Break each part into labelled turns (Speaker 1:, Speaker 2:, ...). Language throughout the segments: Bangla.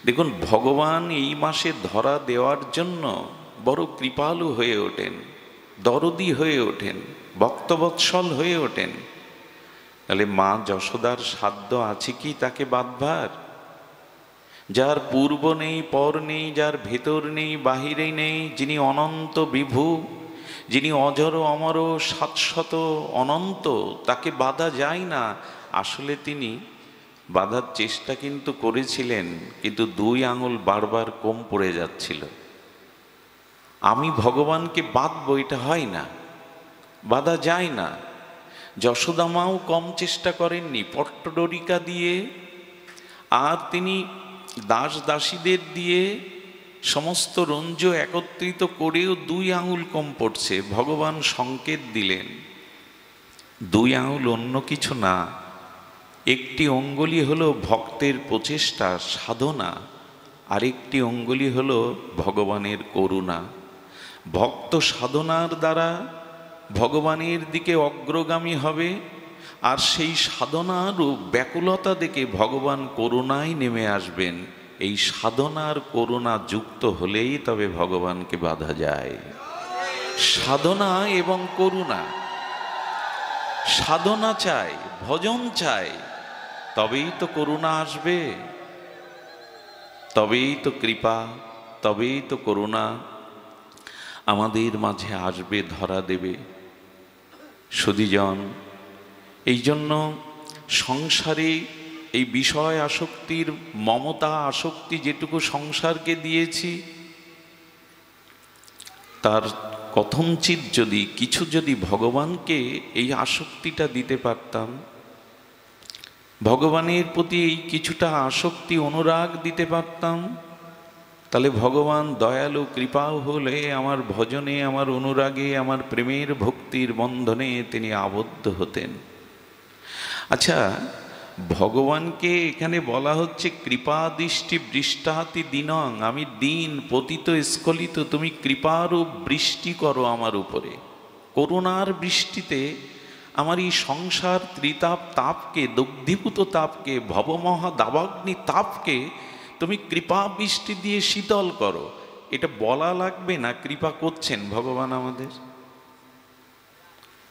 Speaker 1: দেখুন, ভগবান এই মাসে ধরা দেওয়ার জন্য বড় কৃপালু হয়ে ওঠেন, দরদি হয়ে ওঠেন, ভক্তবৎসল হয়ে ওঠেন। তাহলে মা যশোদার সাধ্য আছে কি তাকে বাঁধবার? যার পূর্ব নেই, পর নেই, যার ভেতর নেই, বাহিরে নেই, যিনি অনন্ত বিভু, যিনি অজর অমর শাশ্বত অনন্ত, তাকে বাধা যায় না। আসলে তিনি বাধার চেষ্টা কিন্তু করেছিলেন, কিন্তু 2 আঙুল বারবার কম পড়ে যাচ্ছিল। আমি ভগবানকে বাঁধবো, এটা হয় না, বাধা যায় না। যশোদা মাও কম চেষ্টা করেননি পট্টডরিকা দিয়ে, আর তিনি দাস দাসীদের দিয়ে সমস্ত রঞ্জ একত্রিত করেও 2 আঙুল কম পড়ছে। ভগবান সংকেত দিলেন 2 আঙুল অন্য কিছু না, একটি অঙ্গুলি হলো ভক্তের প্রচেষ্টা সাধনা, আরেকটি অঙ্গুলি হলো ভগবানের করুণা। ভক্ত সাধনার দ্বারা ভগবানের দিকে অগ্রগামী হবে, আর সেই সাধনার ব্যাকুলতা দেখে ভগবান করুণায় নেমে আসবেন। এই সাধনার করুণা যুক্ত হলেই তবে ভগবানকে বাধা যায়। সাধনা এবং করুণা, সাধনা চাই, ভজন চাই, তবেই তো করুণা আসবে, তবেই তো কৃপা, তবেই তো করুণা আমাদের মাঝে আসবে, ধরা দেবে। সুধীজন, এই জন্য সংসারে এই বিষয় আসক্তির মমতা আসক্তি যেটুকু সংসারকে দিয়েছি, তার কথঞ্চিত যদি কিছু যদি ভগবানকে এই আসক্তিটা দিতে পারতাম, ভগবানের প্রতি এই কিছুটা আসক্তি অনুরাগ দিতে পারতাম, তাহলে ভগবান দয়ালু কৃপাও হলে আমার ভজনে, আমার অনুরাগে, আমার প্রেমের ভক্তির বন্ধনে তিনি আবদ্ধ হতেন। আচ্ছা, ভগবানকে এখানে বলা হচ্ছে কৃপা দৃষ্টি বৃষ্টাতি দিনং, আমি দিন পতিত স্খলিত, তুমি কৃপারূপ বৃষ্টি করো আমার উপরে। করুণার বৃষ্টিতে আমার এই সংসার ত্রিতাপ তাপকে, দগ্ধীভূত তাপকে, ভবমহা দাবাগ্নি তাপকে তুমি কৃপা বৃষ্টি দিয়ে শীতল করো। এটা বলা লাগবে না, কৃপা করছেন ভগবান আমাদের।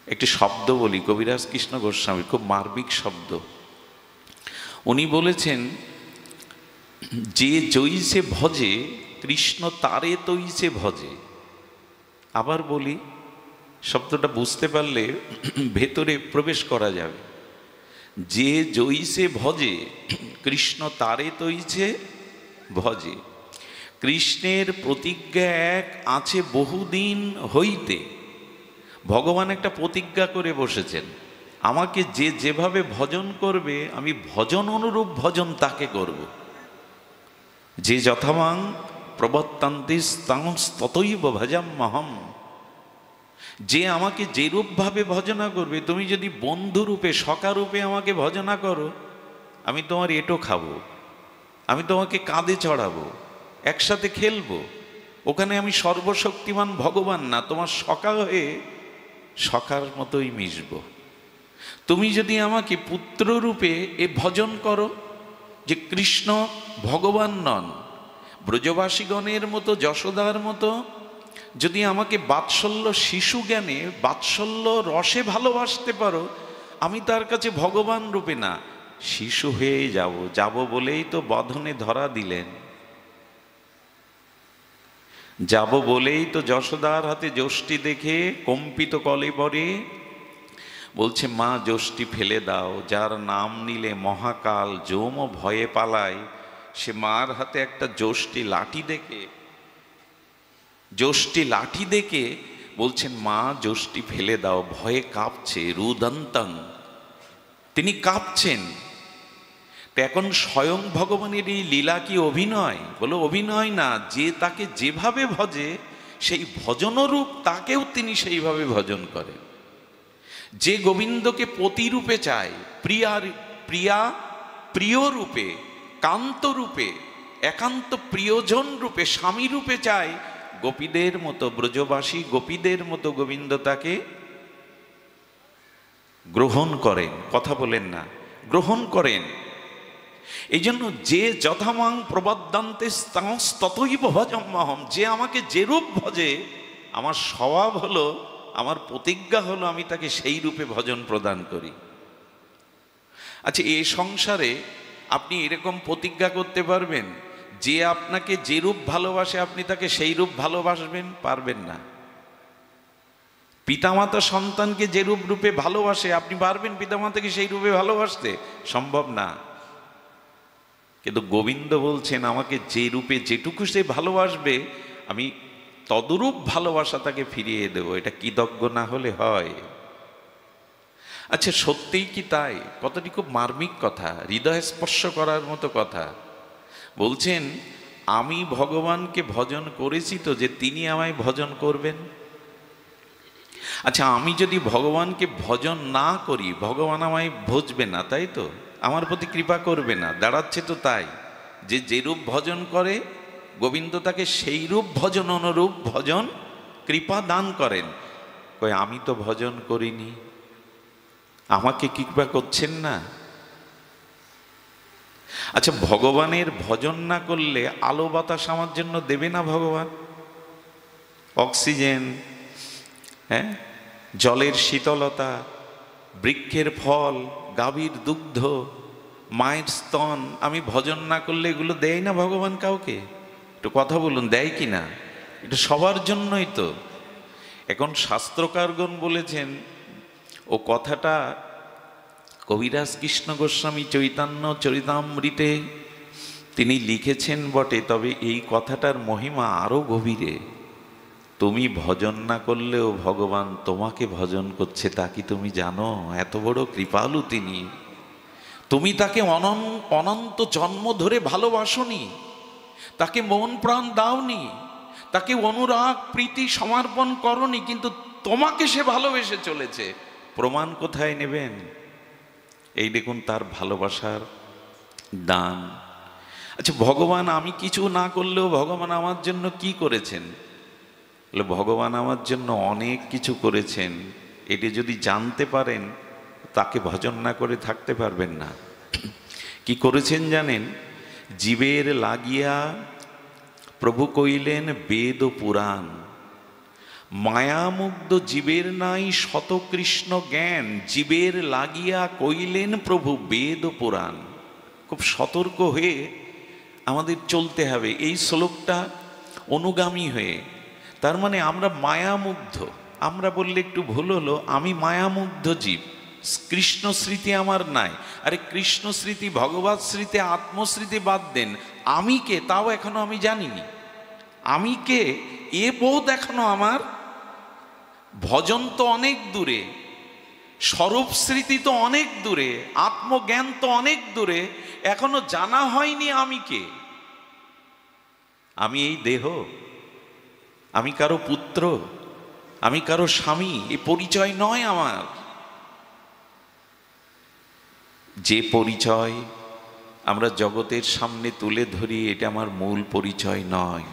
Speaker 1: একটি শব্দ বলি, কবিরাজ কৃষ্ণ গোস্বামী, খুব মার্মিক শব্দ। উনি বলেছেন, যে জৈসে ভজে কৃষ্ণ তারে তৈসে ভজে। আবার বলি, শব্দটা বুঝতে পারলে ভেতরে প্রবেশ করা যাবে। যে জৈসে ভজে কৃষ্ণ তারে তৈছে ভজে। কৃষ্ণের প্রতিজ্ঞা এক আছে বহুদিন হইতে। ভগবান একটা প্রতিজ্ঞা করে বসেছেন, আমাকে যে যেভাবে ভজন করবে আমি ভজন অনুরূপ ভজন তাকে করব। যে যথামাং প্রবর্তান্তি ততৈব ভজাম্যহম। যে আমাকে যেরূপভাবে ভজনা করবে, তুমি যদি বন্ধুরূপে সখারূপে আমাকে ভজনা করো, আমি তোমার এঁটো খাবো, আমি তোমাকে কাঁধে চড়াবো, একসাথে খেলবো। ওখানে আমি সর্বশক্তিমান ভগবান না, তোমার সখা হয়ে সখার মতোই মিশবো। তুমি যদি আমাকে পুত্ররূপে এ ভজন করো, যে কৃষ্ণ ভগবান নন, ব্রজবাসীগণের মতো যশোদার মতো যদি আমাকে বাৎসল্য শিশু জ্ঞানে বাৎসল্য রসে ভালোবাসতে পারো, আমি তার কাছে ভগবান রূপে না, শিশু হয়েই যাব বলেই তো বধনে ধরা দিলেন। যাব বলেই তো যশোদার হাতে যষ্টি দেখে কম্পিত কলেবরে বলছে, মা যষ্টি ফেলে দাও, যার নাম নিলে মহাকাল যম ভয়ে পালায়। সে মার হাতে একটা যষ্টি লাঠি দেখে বলছেন, মা যষ্টি ফেলে দাও, ভয়ে কাঁপছে। রুদন্তং, তিনি কাঁপছেন। তো এখন স্বয়ং ভগবানের এই লীলা কি অভিনয়? বলো অভিনয় না। যে তাকে যেভাবে ভজে সেই ভজনরূপ তাকেও তিনি সেইভাবে ভজন করেন। যে গোবিন্দকে পতিরূপে চায়, প্রিয় রূপে, কান্ত রূপে, একান্ত প্রিয়জন রূপে, স্বামী রূপে চায়, গোপীদের মতো, ব্রজবাসী গোপীদের মতো গোবিন্দ তাকে গ্রহণ করেন। কথা বলেন না, গ্রহণ করেন। এই জন্য যে যথামাং প্রবদ্যান্তে ততৈব ভজম্যহম, যে আমাকে যেরূপ ভজে, আমার স্বভাব হলো, আমার প্রতিজ্ঞা হলো আমি তাকে সেই রূপে ভজন প্রদান করি। আচ্ছা, এই সংসারে আপনি এরকম প্রতিজ্ঞা করতে পারবেন যে আপনাকে যেরূপ ভালোবাসে আপনি তাকে সেই রূপ ভালোবাসবেন? পারবেন না। পিতামাতা সন্তানকে যেরূপ রূপে ভালোবাসে আপনি পারবেন পিতামাতাকে সেই রূপে ভালোবাসতে? সম্ভব না। কিন্তু গোবিন্দ বলছেন আমাকে যে রূপে যেটুকু সে ভালোবাসবে আমি তদরূপ ভালোবাসা তাকে ফিরিয়ে দেব। এটা কৃতজ্ঞ না হলে হয়? আচ্ছা, সত্যিই কি তাই? কথাটি খুব মার্মিক কথা, হৃদয় স্পর্শ করার মতো কথা। বলছেন আমি ভগবানকে ভজন করেছি তো যে তিনি আমায় ভজন করবেন। আচ্ছা, আমি যদি ভগবানকে ভজন না করি ভগবান আমায় ভজবে না, তাই তো? আমার প্রতি কৃপা করবে না। দাঁড়াচ্ছে তো তাই যে যেরূপ ভজন করে গোবিন্দ তাকে সেই রূপ ভজন অনুরূপ ভজন কৃপা দান করেন। কই আমি তো ভজন করিনি, আমাকে কৃপা করছেন না? আচ্ছা, ভগবানের ভজন না করলে আলো বাতাস আমার জন্য দেবে না ভগবান? অক্সিজেন, হ্যাঁ, জলের শীতলতা, বৃক্ষের ফল, গাভীর দুগ্ধ, মায়ের স্তন, আমি ভজন না করলে এগুলো দেয় না ভগবান কাউকে? একটু কথা বলুন, দেয় কি না? এটা সবার জন্যই তো। এখন শাস্ত্রকারগণ বলেছেন, ও কথাটা কবিরাজ কৃষ্ণ গোস্বামী চৈতন্য চরিতামৃতে তিনি লিখেছেন বটে, তবে এই কথাটার মহিমা আরো গভীরে। তুমি ভজন না করলেও ভগবান তোমাকে ভজন করছে, তা কি তুমি জানো? এত বড় কৃপালু তিনি। তুমি তাকে অনন্ত জন্ম ধরে ভালোবাসোনি, তাকে মন প্রাণ দাওনি, তাকে অনুরাগ প্রীতি সমর্পণ করনি, কিন্তু তোমাকে সে ভালোবেসে চলেছে। প্রমাণ কোথায় নেবেন? এই দেখুন তার ভালোবাসার দান। আচ্ছা, ভগবান আমি কিছু না করলেও ভগবান আমার জন্য কি করেছেন? বলে ভগবান আমার জন্য অনেক কিছু করেছেন। এটি যদি জানতে পারেন তাকে ভজন না করে থাকতে পারবেন না। কি করেছেন জানেন? জীবের লাগিয়া প্রভু কইলেন বেদ পুরাণ, মায়ামুগ্ধ জীবের নাই শত কৃষ্ণ জ্ঞান, জীবের লাগিয়া কইলেন প্রভু বেদ পুরাণ। খুব সতর্ক হয়ে আমাদের চলতে হবে এই শ্লোকটা অনুগামী হয়ে। তার মানে আমরা মায়ামুগ্ধ, আমরা বললে একটু ভুল হলো, আমি মায়ামুগ্ধ জীব, কৃষ্ণ স্মৃতি আমার নাই। আরে কৃষ্ণ স্মৃতি, ভগবত স্মৃতি, আত্মস্মৃতি বাদ দেন, আমি কে তাও এখনো আমি জানিনি। আমি কে এ বোধ এখনো আমার, ভজন তো অনেক দূরে, স্বরূপ স্মৃতি তো অনেক দূরে, আত্মজ্ঞান তো অনেক দূরে, এখনো জানা হয়নি আমি কে। আমি এই দেহ, আমি কারো পুত্র, আমি কারো স্বামী, এ পরিচয় নয় আমার। যে পরিচয় আমরা জগতের সামনে তুলে ধরি এটা আমার মূল পরিচয় নয়।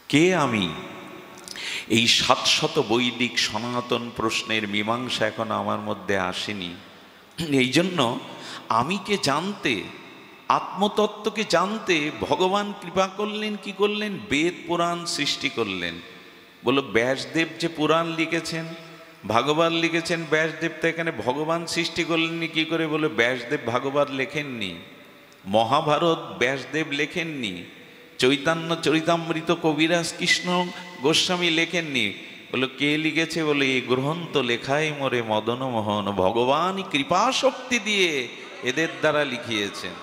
Speaker 1: কে আমি? এই 700 বৈদিক সনাতন প্রশ্নের মীমাংসা এখন আমার মধ্যে আসেনি। এই জন্য আমিকে জানতে, আত্মতত্ত্বকে জানতে ভগবান কৃপা করলেন। কি করলেন? বেদ পুরাণ সৃষ্টি করলেন। বলো ব্যাসদেব যে পুরাণ লিখেছেন, ভাগবত লিখেছেন, ব্যাসদেব তো এখানে ভগবান সৃষ্টি করলেননি কি করে? বলে ব্যাসদেব ভাগবত লেখেননি, মহাভারত ব্যাসদেব লেখেননি, চৈতন্য চরিতামৃত কবিরাজ কৃষ্ণ গোস্বামী লেখেননি। বলো কে লিখেছে? বলে এই গ্রন্থ লেখাই মোরে মদন মোহন, ভগবান কৃপা শক্তি দিয়ে এদের দ্বারা লিখিয়েছেন।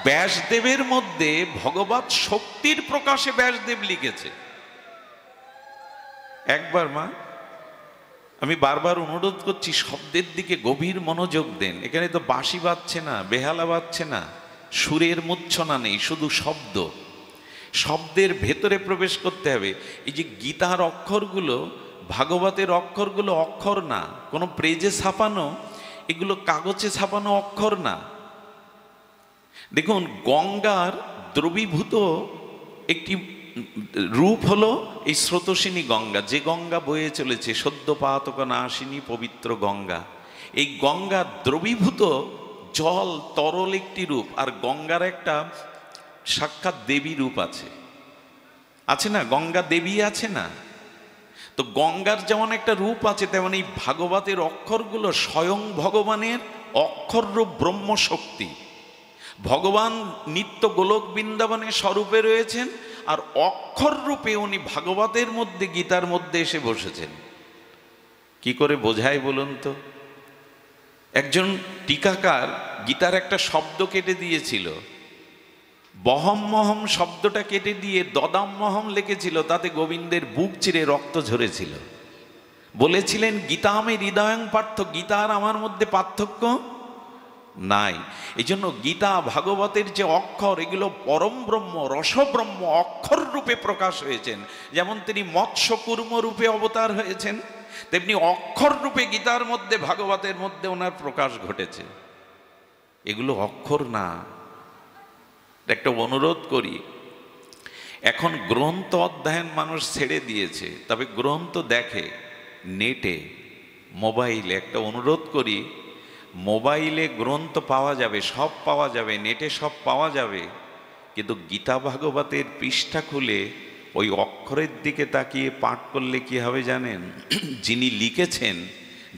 Speaker 1: ব্যাসদেবের মধ্যে ভগবত শক্তির প্রকাশে ব্যাসদেব লিখেছে। একবার মা, আমি বারবার অনুরোধ করছি শব্দের দিকে গভীর মনোযোগ দেন। এখানে তো বাঁশি বাজছে না, বেহালা বাজছে না, সুরের মূর্ছনা নেই, শুধু শব্দ। শব্দের ভেতরে প্রবেশ করতে হবে। এই যে গীতার অক্ষরগুলো, ভাগবতের অক্ষরগুলো অক্ষর না, কোনো পেজে ছাপানো, এগুলো কাগজে ছাপানো অক্ষর না। দেখুন গঙ্গার দ্রবীভূত একটি রূপ হলো এই স্রোতস্বিনী গঙ্গা, যে গঙ্গা বয়ে চলেছে সদ্যপাতক নাশিনী পবিত্র গঙ্গা। এই গঙ্গা দ্রবীভূত জল তরল একটি রূপ, আর গঙ্গার একটা সাক্ষাৎ দেবী রূপ আছে, আছে না? গঙ্গা দেবী আছে না? তো গঙ্গার যেমন একটা রূপ আছে, তেমন এই ভাগবতের অক্ষরগুলো স্বয়ং ভগবানের অক্ষর রূপ ব্রহ্মশক্তি। ভগবান নিত্য গোলক বৃন্দাবনে স্বরূপে রয়েছেন, আর অক্ষর রূপে উনি ভাগবতের মধ্যে, গীতার মধ্যে এসে বসেছেন। কি করে বোঝায় বলুন তো? একজন টিকাকার গীতার একটা শব্দ কেটে দিয়েছিল, বহম মহম শব্দটা কেটে দিয়ে দদাম মহম লিখেছিল, তাতে গোবিন্দের বুক চিরে রক্ত ঝরেছিল। বলেছিলেন গীতা আমি হৃদয়ং পার্থ, গীতা আর আমার মধ্যে পার্থক্য নাই। এই জন্য গীতা ভাগবতের যে অক্ষর, এগুলো পরম ব্রহ্ম রসব্রহ্ম অক্ষর রূপে প্রকাশ হয়েছেন। যেমন তিনি মৎস্য কুর্ম রূপে অবতার হয়েছেন, তেমনি অক্ষর রূপে গীতার মধ্যে, ভাগবতের মধ্যে ওনার প্রকাশ ঘটেছে। এগুলো অক্ষর না। একটা অনুরোধ করি, এখন গ্রন্থ অধ্যয়ন মানুষ ছেড়ে দিয়েছে, তবে গ্রন্থ দেখে নেটে, মোবাইলে। একটা অনুরোধ করি, মোবাইলে গ্রন্থ পাওয়া যাবে, সব পাওয়া যাবে, নেটে সব পাওয়া যাবে, কিন্তু গীতা ভাগবতের পৃষ্ঠা খুলে ওই অক্ষরের দিকে তাকিয়ে পাঠ করলে কি হবে জানেন? যিনি লিখেছেন,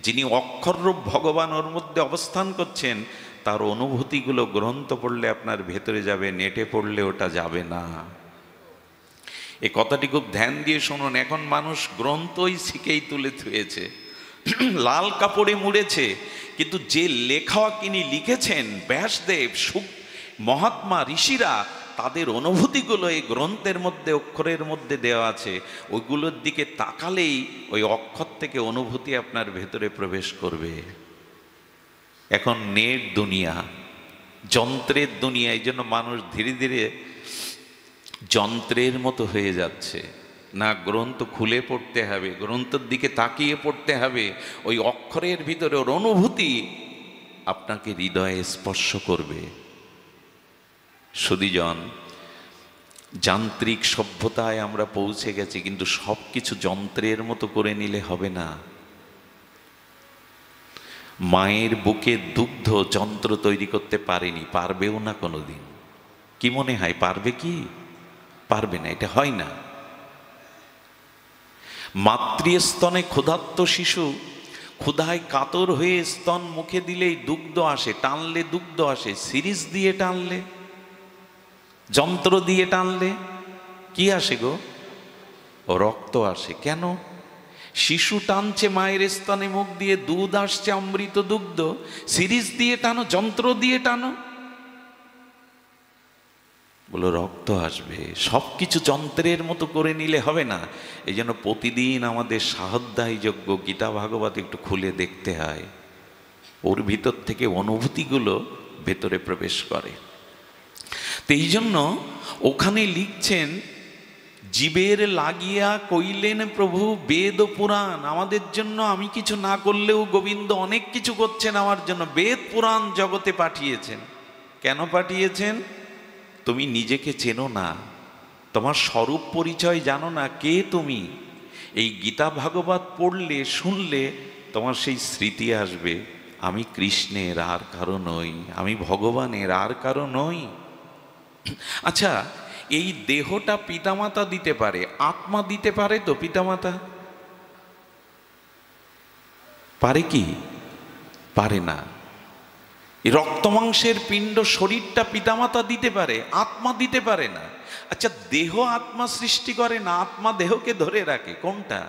Speaker 1: যিনি অক্ষররূপ ভগবান ওর মধ্যে অবস্থান করছেন, তার অনুভূতিগুলো গ্রন্থ পড়লে আপনার ভেতরে যাবে, নেটে পড়লে ওটা যাবে না। এই কথাটি খুব ধ্যান দিয়ে শুনুন। এখন মানুষ গ্রন্থই শিখেই তুলে থুয়েছে, লাল কাপড়ে মুড়েছে, কিন্তু যে লেখা তিনি লিখেছেন, ব্যাসদেব, মহাত্মা, ঋষিরা, তাদের অনুভূতিগুলো এই গ্রন্থের মধ্যে, অক্ষরের মধ্যে দেওয়া আছে। ওইগুলোর দিকে তাকালেই ওই অক্ষর থেকে অনুভূতি আপনার ভেতরে প্রবেশ করবে। এখন নেট দুনিয়া, যন্ত্রের দুনিয়া, এই জন্য মানুষ ধীরে ধীরে যন্ত্রের মতো হয়ে যাচ্ছে। না, গ্রন্থ খুলে পড়তে হবে, গ্রন্থের দিকে তাকিয়ে পড়তে হবে, ওই অক্ষরের ভিতরে ওর অনুভূতি আপনাকে হৃদয়ে স্পর্শ করবে। সুধীজন, যান্ত্রিক সভ্যতায় আমরা পৌঁছে গেছি, কিন্তু সব কিছু যন্ত্রের মতো করে নিলে হবে না। মায়ের বুকে দুগ্ধ যন্ত্র তৈরি করতে পারেনি, পারবেও না কোনোদিন। কি মনে হয় পারবে? কি পারবে না, এটা হয় না। মাতৃস্তনে ক্ষুধার্ত শিশু ক্ষুধায় কাতর হয়ে স্তন মুখে দিলেই দুগ্ধ আসে, টানলে দুগ্ধ আসে। সিরিজ দিয়ে টানলে, যন্ত্র দিয়ে টানলে কি আসে গো? রক্ত আসে। কেন? শিশু টানছে মায়ের স্তনে মুখ দিয়ে, দুধ আসছে, অমৃত দুগ্ধ। সিরিজ দিয়ে টানো, যন্ত্র দিয়ে টানো, বলো রক্ত আসবে। সব কিছু যন্ত্রের মতো করে নিলে হবে না। এই জন্য প্রতিদিন আমাদের স্বাধ্যায় যোগ্য গীতা ভাগবত একটু খুলে দেখতে হয়, ওর ভিতর থেকে অনুভূতিগুলো ভেতরে প্রবেশ করে। তো এই জন্য ওখানে লিখছেন, জীবের লাগিয়া কইলেন প্রভু বেদ ও পুরাণ। আমাদের জন্য, আমি কিছু না করলেও গোবিন্দ অনেক কিছু করছেন আমার জন্য। বেদ পুরাণ জগতে পাঠিয়েছেন। কেন পাঠিয়েছেন? তুমি নিজেকে চেনো না, তোমার স্বরূপ পরিচয় জানো না, কে তুমি। এই গীতা ভাগবত পড়লে, শুনলে তোমার সেই স্মৃতি আসবে, আমি কৃষ্ণের আর কারো নই, আমি ভগবানের আর কারো নই। আচ্ছা, এই দেহটা পিতামাতা দিতে পারে, আত্মা দিতে পারে তো পিতামাতা? পারে কি? পারে না। রক্তমাংসের পিণ্ড, শরীরটা পিতামাতা দিতে পারে, আত্মা দিতে পারে না। আচ্ছা, দেহ আত্মা সৃষ্টি করে না, আত্মা দেহকে ধরে রাখে। কোনটা?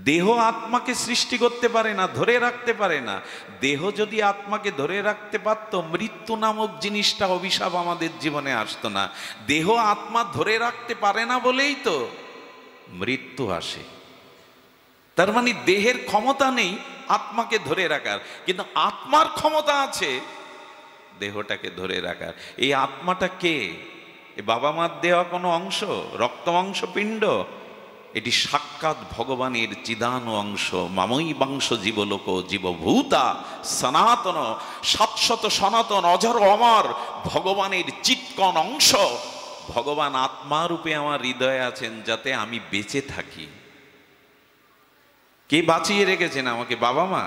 Speaker 1: দেহ আত্মাকে সৃষ্টি করতে পারে না, ধরে রাখতে পারে না। দেহ যদি আত্মাকে ধরে রাখতে পারত, মৃত্যু নামক জিনিসটা, অভিশাপ আমাদের জীবনে আসতো না। দেহ আত্মা ধরে রাখতে পারে না বলেই তো মৃত্যু আসে। তার মানে দেহের ক্ষমতা নেই আত্মাকে ধরে রাখার, কিন্তু আত্মার ক্ষমতা আছে দেহটাকে ধরে রাখার। এই আত্মাটা কে? এ বাবা মার দেওয়া কোনো অংশ, রক্তমাংস পিণ্ড? এটি সাক্ষাৎ ভগবানের চিদান অংশ। মামই বাংশ জীবলোক জীবভূতা সনাতন, শাশ্বত সনাতন অজর অমর ভগবানের চিৎকন অংশ। ভগবান আত্মা রূপে আমার হৃদয়ে আছেন, যাতে আমি বেঁচে থাকি। কে বাঁচিয়ে রেখেছেন আমাকে? বাবা মা।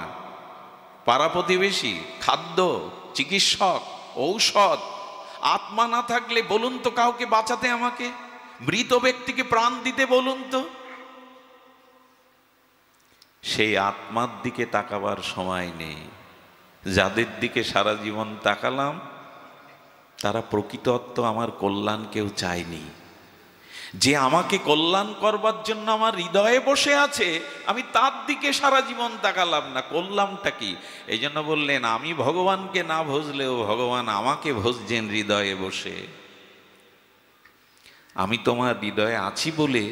Speaker 1: পাড়া প্রতিবেশী, খাদ্য, চিকিৎসক, ঔষধ। আত্মা না থাকলে বলুন তো কাউকে বাঁচাতে, আমাকে মৃত ব্যক্তিকে প্রাণ দিতে বলুন তো। সেই আত্মার দিকে তাকাবার সময় নেই। যাদের দিকে সারা জীবন তাকালাম তারা প্রকৃতত্ব আমার কল্যাণ কেউ চায়নি। যে আমাকে কল্যাণ করবার জন্য আমার হৃদয়ে বসে আছে, আমি তার দিকে সারা জীবন তাকালাম না, করলামটা কি? এই জন্য বললেন, আমি ভগবানকে না ভজলেও ভগবান আমাকে ভজছেন হৃদয়ে বসে। আমি তোমার হৃদয়ে আছি বলে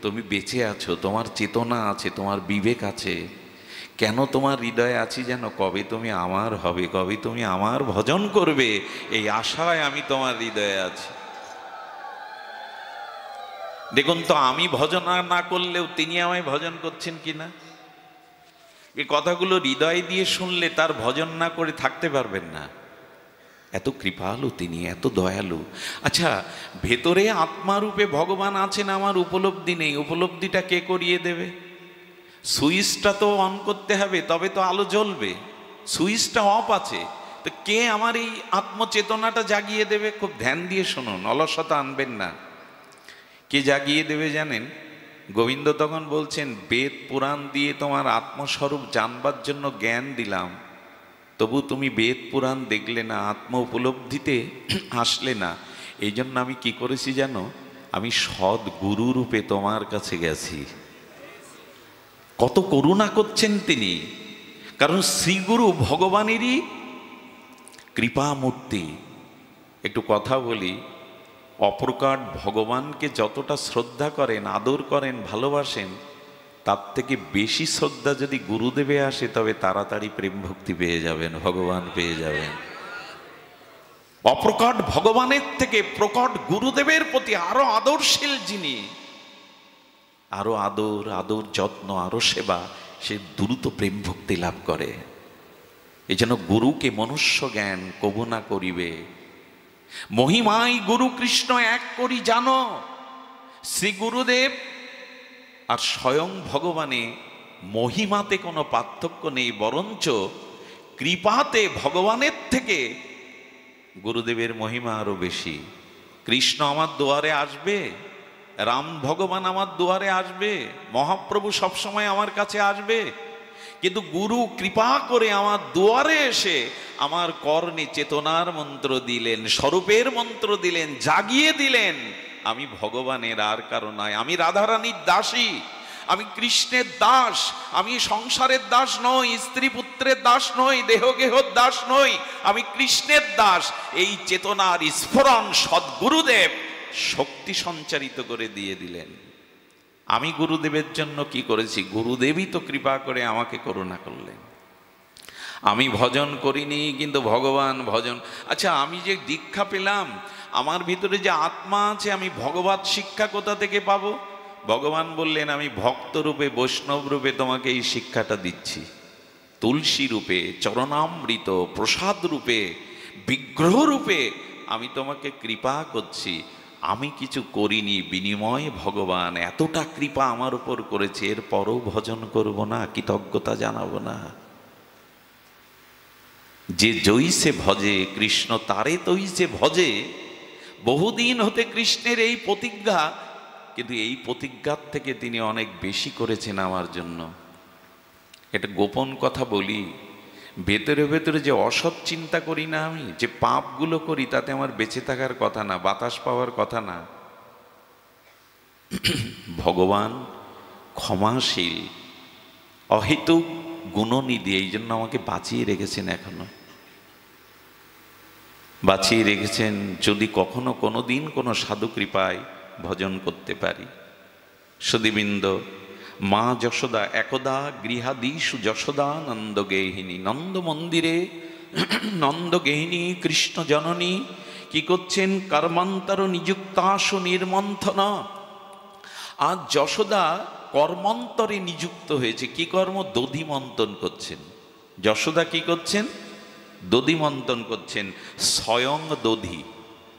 Speaker 1: তুমি বেঁচে আছো, তোমার চেতনা আছে, তোমার বিবেক আছে। কেন তোমার হৃদয়ে আছি যেন? কবে তুমি আমার হবে, কবে তুমি আমার ভজন করবে, এই আশায় আমি তোমার হৃদয়ে আছি। দেখুন তো, আমি ভজন না করলেও তিনি আমায় ভজন করছেন কিনা। এই কথাগুলো হৃদয় দিয়ে শুনলে তার ভজন না করে থাকতে পারবেন না। এত কৃপালু তিনি, এত দয়ালু। আচ্ছা, ভেতরে আত্মারূপে ভগবান আছেন আমার উপলব্ধি নেই, উপলব্ধিটা কে করিয়ে দেবে? সুইচটা তো অন করতে হবে, তবে তো আলো জ্বলবে। সুইচটা অফ আছে, তো কে আমার এই আত্মচেতনাটা জাগিয়ে দেবে? খুব ধ্যান দিয়ে শুনুন, অলসতা আনবেন না। কে জাগিয়ে দেবে জানেন? গোবিন্দ তখন বলছেন, বেদ পুরাণ দিয়ে তোমার আত্মস্বরূপ জানবার জন্য জ্ঞান দিলাম, তবু তুমি বেদ পুরাণ দেখলে না, আত্ম উপলব্ধিতে আসলে না। এই জন্য আমি কি করেছি জানো? আমি সৎ গুরু রূপে তোমার কাছে গেছি। কত করুণা করছেন তিনি, কারণ শ্রীগুরু ভগবানেরই কৃপামূর্তি। একটু কথা বলি, অপ্রকাট ভগবানকে যতটা শ্রদ্ধা করেন, আদর করেন, ভালোবাসেন, তার থেকে বেশি শ্রদ্ধা যদি গুরুদেবে আসে তবে তাড়াতাড়ি প্রেম ভক্তি পেয়ে যাবেন, ভগবান পেয়ে যাবেন। অপ্রকট ভগবানের থেকে প্রকট গুরুদেবের প্রতি আরো আদরশীল যিনি, আরো আদর, আদর যত্ন, আরো সেবা, সে দ্রুত প্রেম ভক্তি লাভ করে। এই জন্য গুরুকে মনুষ্য জ্ঞান কবু না করিবে, মহিমাই গুরু কৃষ্ণ এক করি জানো। শ্রী গুরুদেব আর স্বয়ং ভগবানে মহিমাতে কোনো পার্থক্য নেই, বরঞ্চ কৃপাতে ভগবানের থেকে গুরুদেবের মহিমা আরো বেশি। কৃষ্ণ আমার দুয়ারে আসবে, রাম ভগবান আমার দুয়ারে আসবে, মহাপ্রভু সবসময় আমার কাছে আসবে, কিন্তু গুরু কৃপা করে আমার দুয়ারে এসে আমার কর্ণে চেতনার মন্ত্র দিলেন, স্বরূপের মন্ত্র দিলেন, জাগিয়ে দিলেন। আমি ভগবানের আর কারো নয়, আমি রাধারানীর দাসী, আমি কৃষ্ণের দাস, আমি সংসারের দাস নই, স্ত্রী পুত্রের দাস নই, দেহগেহর দাস নই, আমি কৃষ্ণের দাস। এই চেতনার স্ফুরণ সদ্গুরুদেব শক্তি সঞ্চারিত করে দিয়ে দিলেন। আমি গুরুদেবের জন্য কি করেছি? গুরুদেবই তো কৃপা করে আমাকে করুণা করলেন। আমি ভজন করিনি, কিন্তু ভগবান ভজন। আচ্ছা, আমি যে দীক্ষা পেলাম, আমার ভিতরে যে আত্মা আছে, আমি ভগবত শিক্ষা কোথা থেকে পাবো? ভগবান বললেন, আমি ভক্ত রূপে, বৈষ্ণব রূপে তোমাকে এই শিক্ষাটা দিচ্ছি। তুলসী রূপে, চরণামৃত, প্রসাদ রূপে, বিগ্রহ রূপে আমি তোমাকে কৃপা করছি। আমি কিছু করিনি, বিনিময়ে ভগবান এতটা কৃপা আমার উপর করেছে, এরপরও ভজন করব না, কৃতজ্ঞতা জানাবো না? যে জৈসে ভজে কৃষ্ণ তারে তৈসে ভজে। বহুদিন হতে কৃষ্ণের এই প্রতিজ্ঞা, কিন্তু এই প্রতিজ্ঞার থেকে তিনি অনেক বেশি করেছেন আমার জন্য। এটা গোপন কথা বলি, ভেতরে ভেতরে যে অসৎ চিন্তা করি না, আমি যে পাপগুলো করি, তাতে আমার বেঁচে থাকার কথা না, বাতাস পাওয়ার কথা না। ভগবান ক্ষমাশীল, অহেতুক গুণনিধি, এই জন্য আমাকে বাঁচিয়ে রেখেছেন, এখনো বাঁচিয়ে রেখেছেন। যদি কখনো কোনো দিন কোনো সাধু কৃপায় ভজন করতে পারি। সুধীবৃন্দ, মা যশোদা একদা গৃহাদিষু যশোদা নন্দ গেহিনী, নন্দ মন্দিরে নন্দ গেহিনী কৃষ্ণ জননী কি করছেন? কর্মান্তর নিযুক্তাসু নির্মন্থন। আজ যশোদা কর্মান্তরে নিযুক্ত হয়েছে। কি কর্ম? দধি মন্থন করছেন। যশোদা কি করছেন? দধি মন্থন করছেন। স্বয়ং দধি,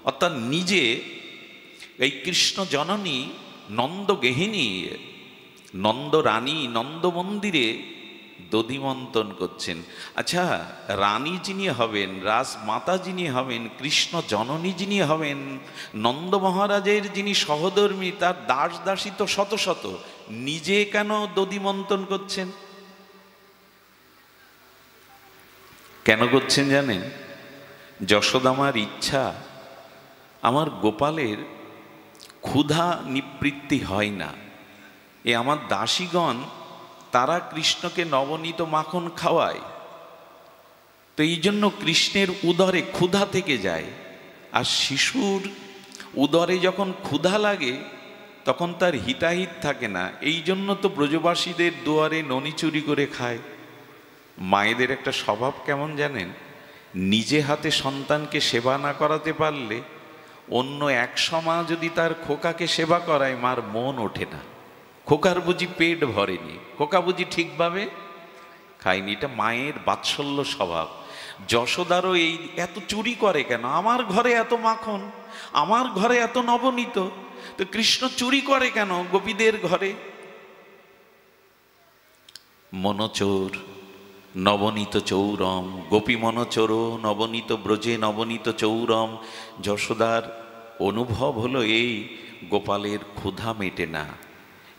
Speaker 1: অর্থাৎ নিজে এই কৃষ্ণ জননী নন্দ গেহিনী, নন্দ রানী নন্দ মন্দিরে দধিমন্তন করছেন। আচ্ছা, রানী যিনি হবেন, রাজমাতা যিনি হবেন, কৃষ্ণ জননী যিনি হবেন, নন্দ মহারাজের যিনি সহধর্মী, তার দাস দাসী তো শত শত, নিজে কেন দধিমন্তন করছেন? কেন করছেন জানেন? যশোদামার ইচ্ছা, আমার গোপালের ক্ষুধা নিবৃত্তি হয় না, এ আমার দাসীগণ তারা কৃষ্ণকে নবনীত মাখন খাওয়ায়, তো এই জন্য কৃষ্ণের উদরে ক্ষুধা থেকে যায়। আর শিশুর উদরে যখন ক্ষুধা লাগে তখন তার হিতাহিত থাকে না, এই জন্য তো ব্রজবাসীদের দুয়ারে ননি চুরি করে খায়। মায়েদের একটা স্বভাব কেমন জানেন? নিজে হাতে সন্তানকে সেবা না করাতে পারলে অন্য 100 মা যদি তার খোকাকে সেবা করায়, মার মন ওঠে না। খোকার বুঝি পেট ভরেনি, খোকা বুঝি ঠিকভাবে খায়নি। এটা মায়ের বাৎসল্য স্বভাব। যশোদারও এই এত চুরি করে কেন? আমার ঘরে এত মাখন, আমার ঘরে এত নবনীত, তো কৃষ্ণ চুরি করে কেন গোপীদের ঘরে? মনোচোর নবনীত চৌরম, গোপী মনোচোর নবনীত ব্রজে নবনীত চৌরম। যশোদার অনুভব হলো এই, গোপালের ক্ষুধা মেটে না।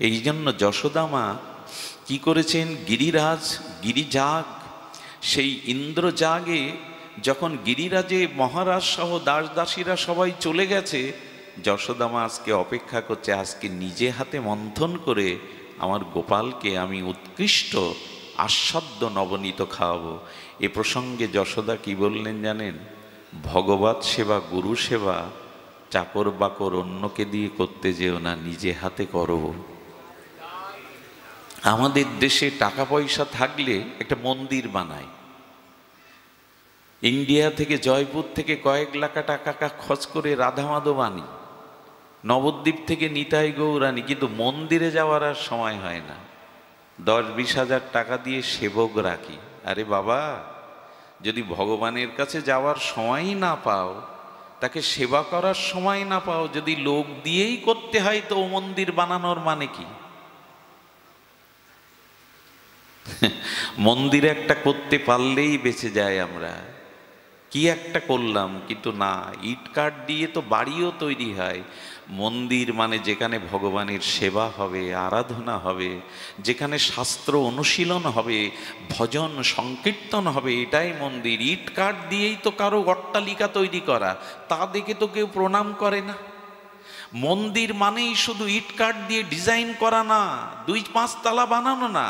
Speaker 1: এই জন্য যশোদামা কি করেছেন? গিরিরাজ, গিরিজাগ, সেই ইন্দ্রজাগে যখন গিরিরাজে মহারাজ সহ দাস দাসীরা সবাই চলে গেছে, যশোদামা আজকে অপেক্ষা করছে, আজকে নিজে হাতে মন্থন করে আমার গোপালকে আমি উৎকৃষ্ট আস্বাদ্য নবনীত খাওয়াবো। এ প্রসঙ্গে যশোদা কি বললেন জানেন? ভগবত সেবা, গুরু সেবা চাকর বাকর অন্যকে দিয়ে করতে যেও না, নিজে হাতে করো। আমাদের দেশে টাকা পয়সা থাকলে একটা মন্দির বানায়, ইন্ডিয়া থেকে জয়পুর থেকে কয়েক লাখ টাকা খরচ করে রাধা মাধব আনি, নবদ্বীপ থেকে নিতাই গৌরানি, কিন্তু মন্দিরে যাওয়ার আর সময় হয় না। 10-20 হাজার টাকা দিয়ে সেবক রাখি। আরে বাবা, যদি ভগবানের কাছে যাওয়ার সময়ই না পাও, তাকে সেবা করার সময় না পাও, যদি লোক দিয়েই করতে হয়, তো ও মন্দির বানানোর মানে কি? মন্দির একটা করতে পারলেই বেঁচে যায় আমরা। কি একটা করলাম, কিন্তু না, ইট কাঠ দিয়ে তো বাড়িও তৈরি হয়। মন্দির মানে যেখানে ভগবানের সেবা হবে, আরাধনা হবে, যেখানে শাস্ত্র অনুশীলন হবে, ভজন সংকীর্তন হবে, এটাই মন্দির। ইট কাঠ দিয়েই তো কারো অট্টালিকা তৈরি করা, তা দেখে তো কেউ প্রণাম করে না। মন্দির মানেই শুধু ইট কাঠ দিয়ে ডিজাইন করা না, 2-5 তলা বানানো না,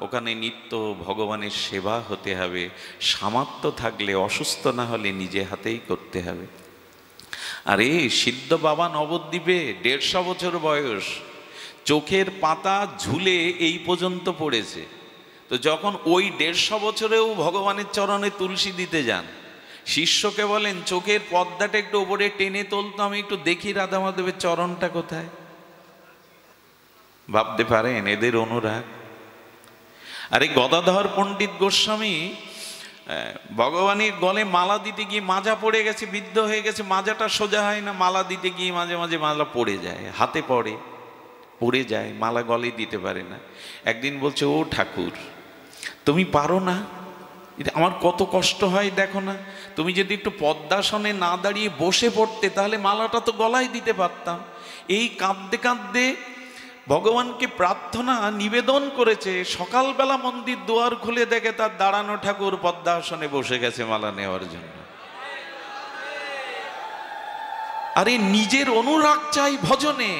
Speaker 1: ওখানে নিত্য ভগবানের সেবা হতে হবে। সামর্থ্য থাকলে, অসুস্থ না হলে নিজে হাতেই করতে হবে। আরে সিদ্ধ বাবা নবদ্বীপে 150 বছর বয়স, চোখের পাতা ঝুলে এই পর্যন্ত পড়েছে। তো যখন ওই 150 বছরেও ভগবানের চরণে তুলসী দিতে যান, শিষ্যকে বলেন চোখের পর্দাটা একটু ওপরে টেনে তোলতো, আমি একটু দেখি রাধা মাধবের চরণটা কোথায়। ভাবতে পারেন এদের অনুরাগ। আরে গদাধর পণ্ডিত গোস্বামী ভগবানের গলে মালা দিতে গিয়ে মাজা পড়ে গেছে, বিদ্ধ হয়ে গেছে, মাজাটা সোজা হয় না, মালা দিতে গিয়ে মাঝে মাঝে মালা পড়ে যায়, হাতে পড়ে যায়, মালা গলে দিতে পারে না। একদিন বলছে, ও ঠাকুর, তুমি পারো না? আমার কত কষ্ট হয় দেখো না, তুমি যদি একটু পদ্মাসনে না দাঁড়িয়ে বসে পড়তে, তাহলে মালাটা তো গলায় দিতে পারতাম। এই কাঁদতে কাঁদতে ভগবানকে প্রার্থনা নিবেদন করেছে। সকালবেলা মন্দির দুয়ার খুলে দেখে তার দাঁড়ানো ঠাকুর পদ্মাসনে বসে গেছে মালা নেওয়ার জন্য। আরে নিজের অনুরাগ চাই ভজনে,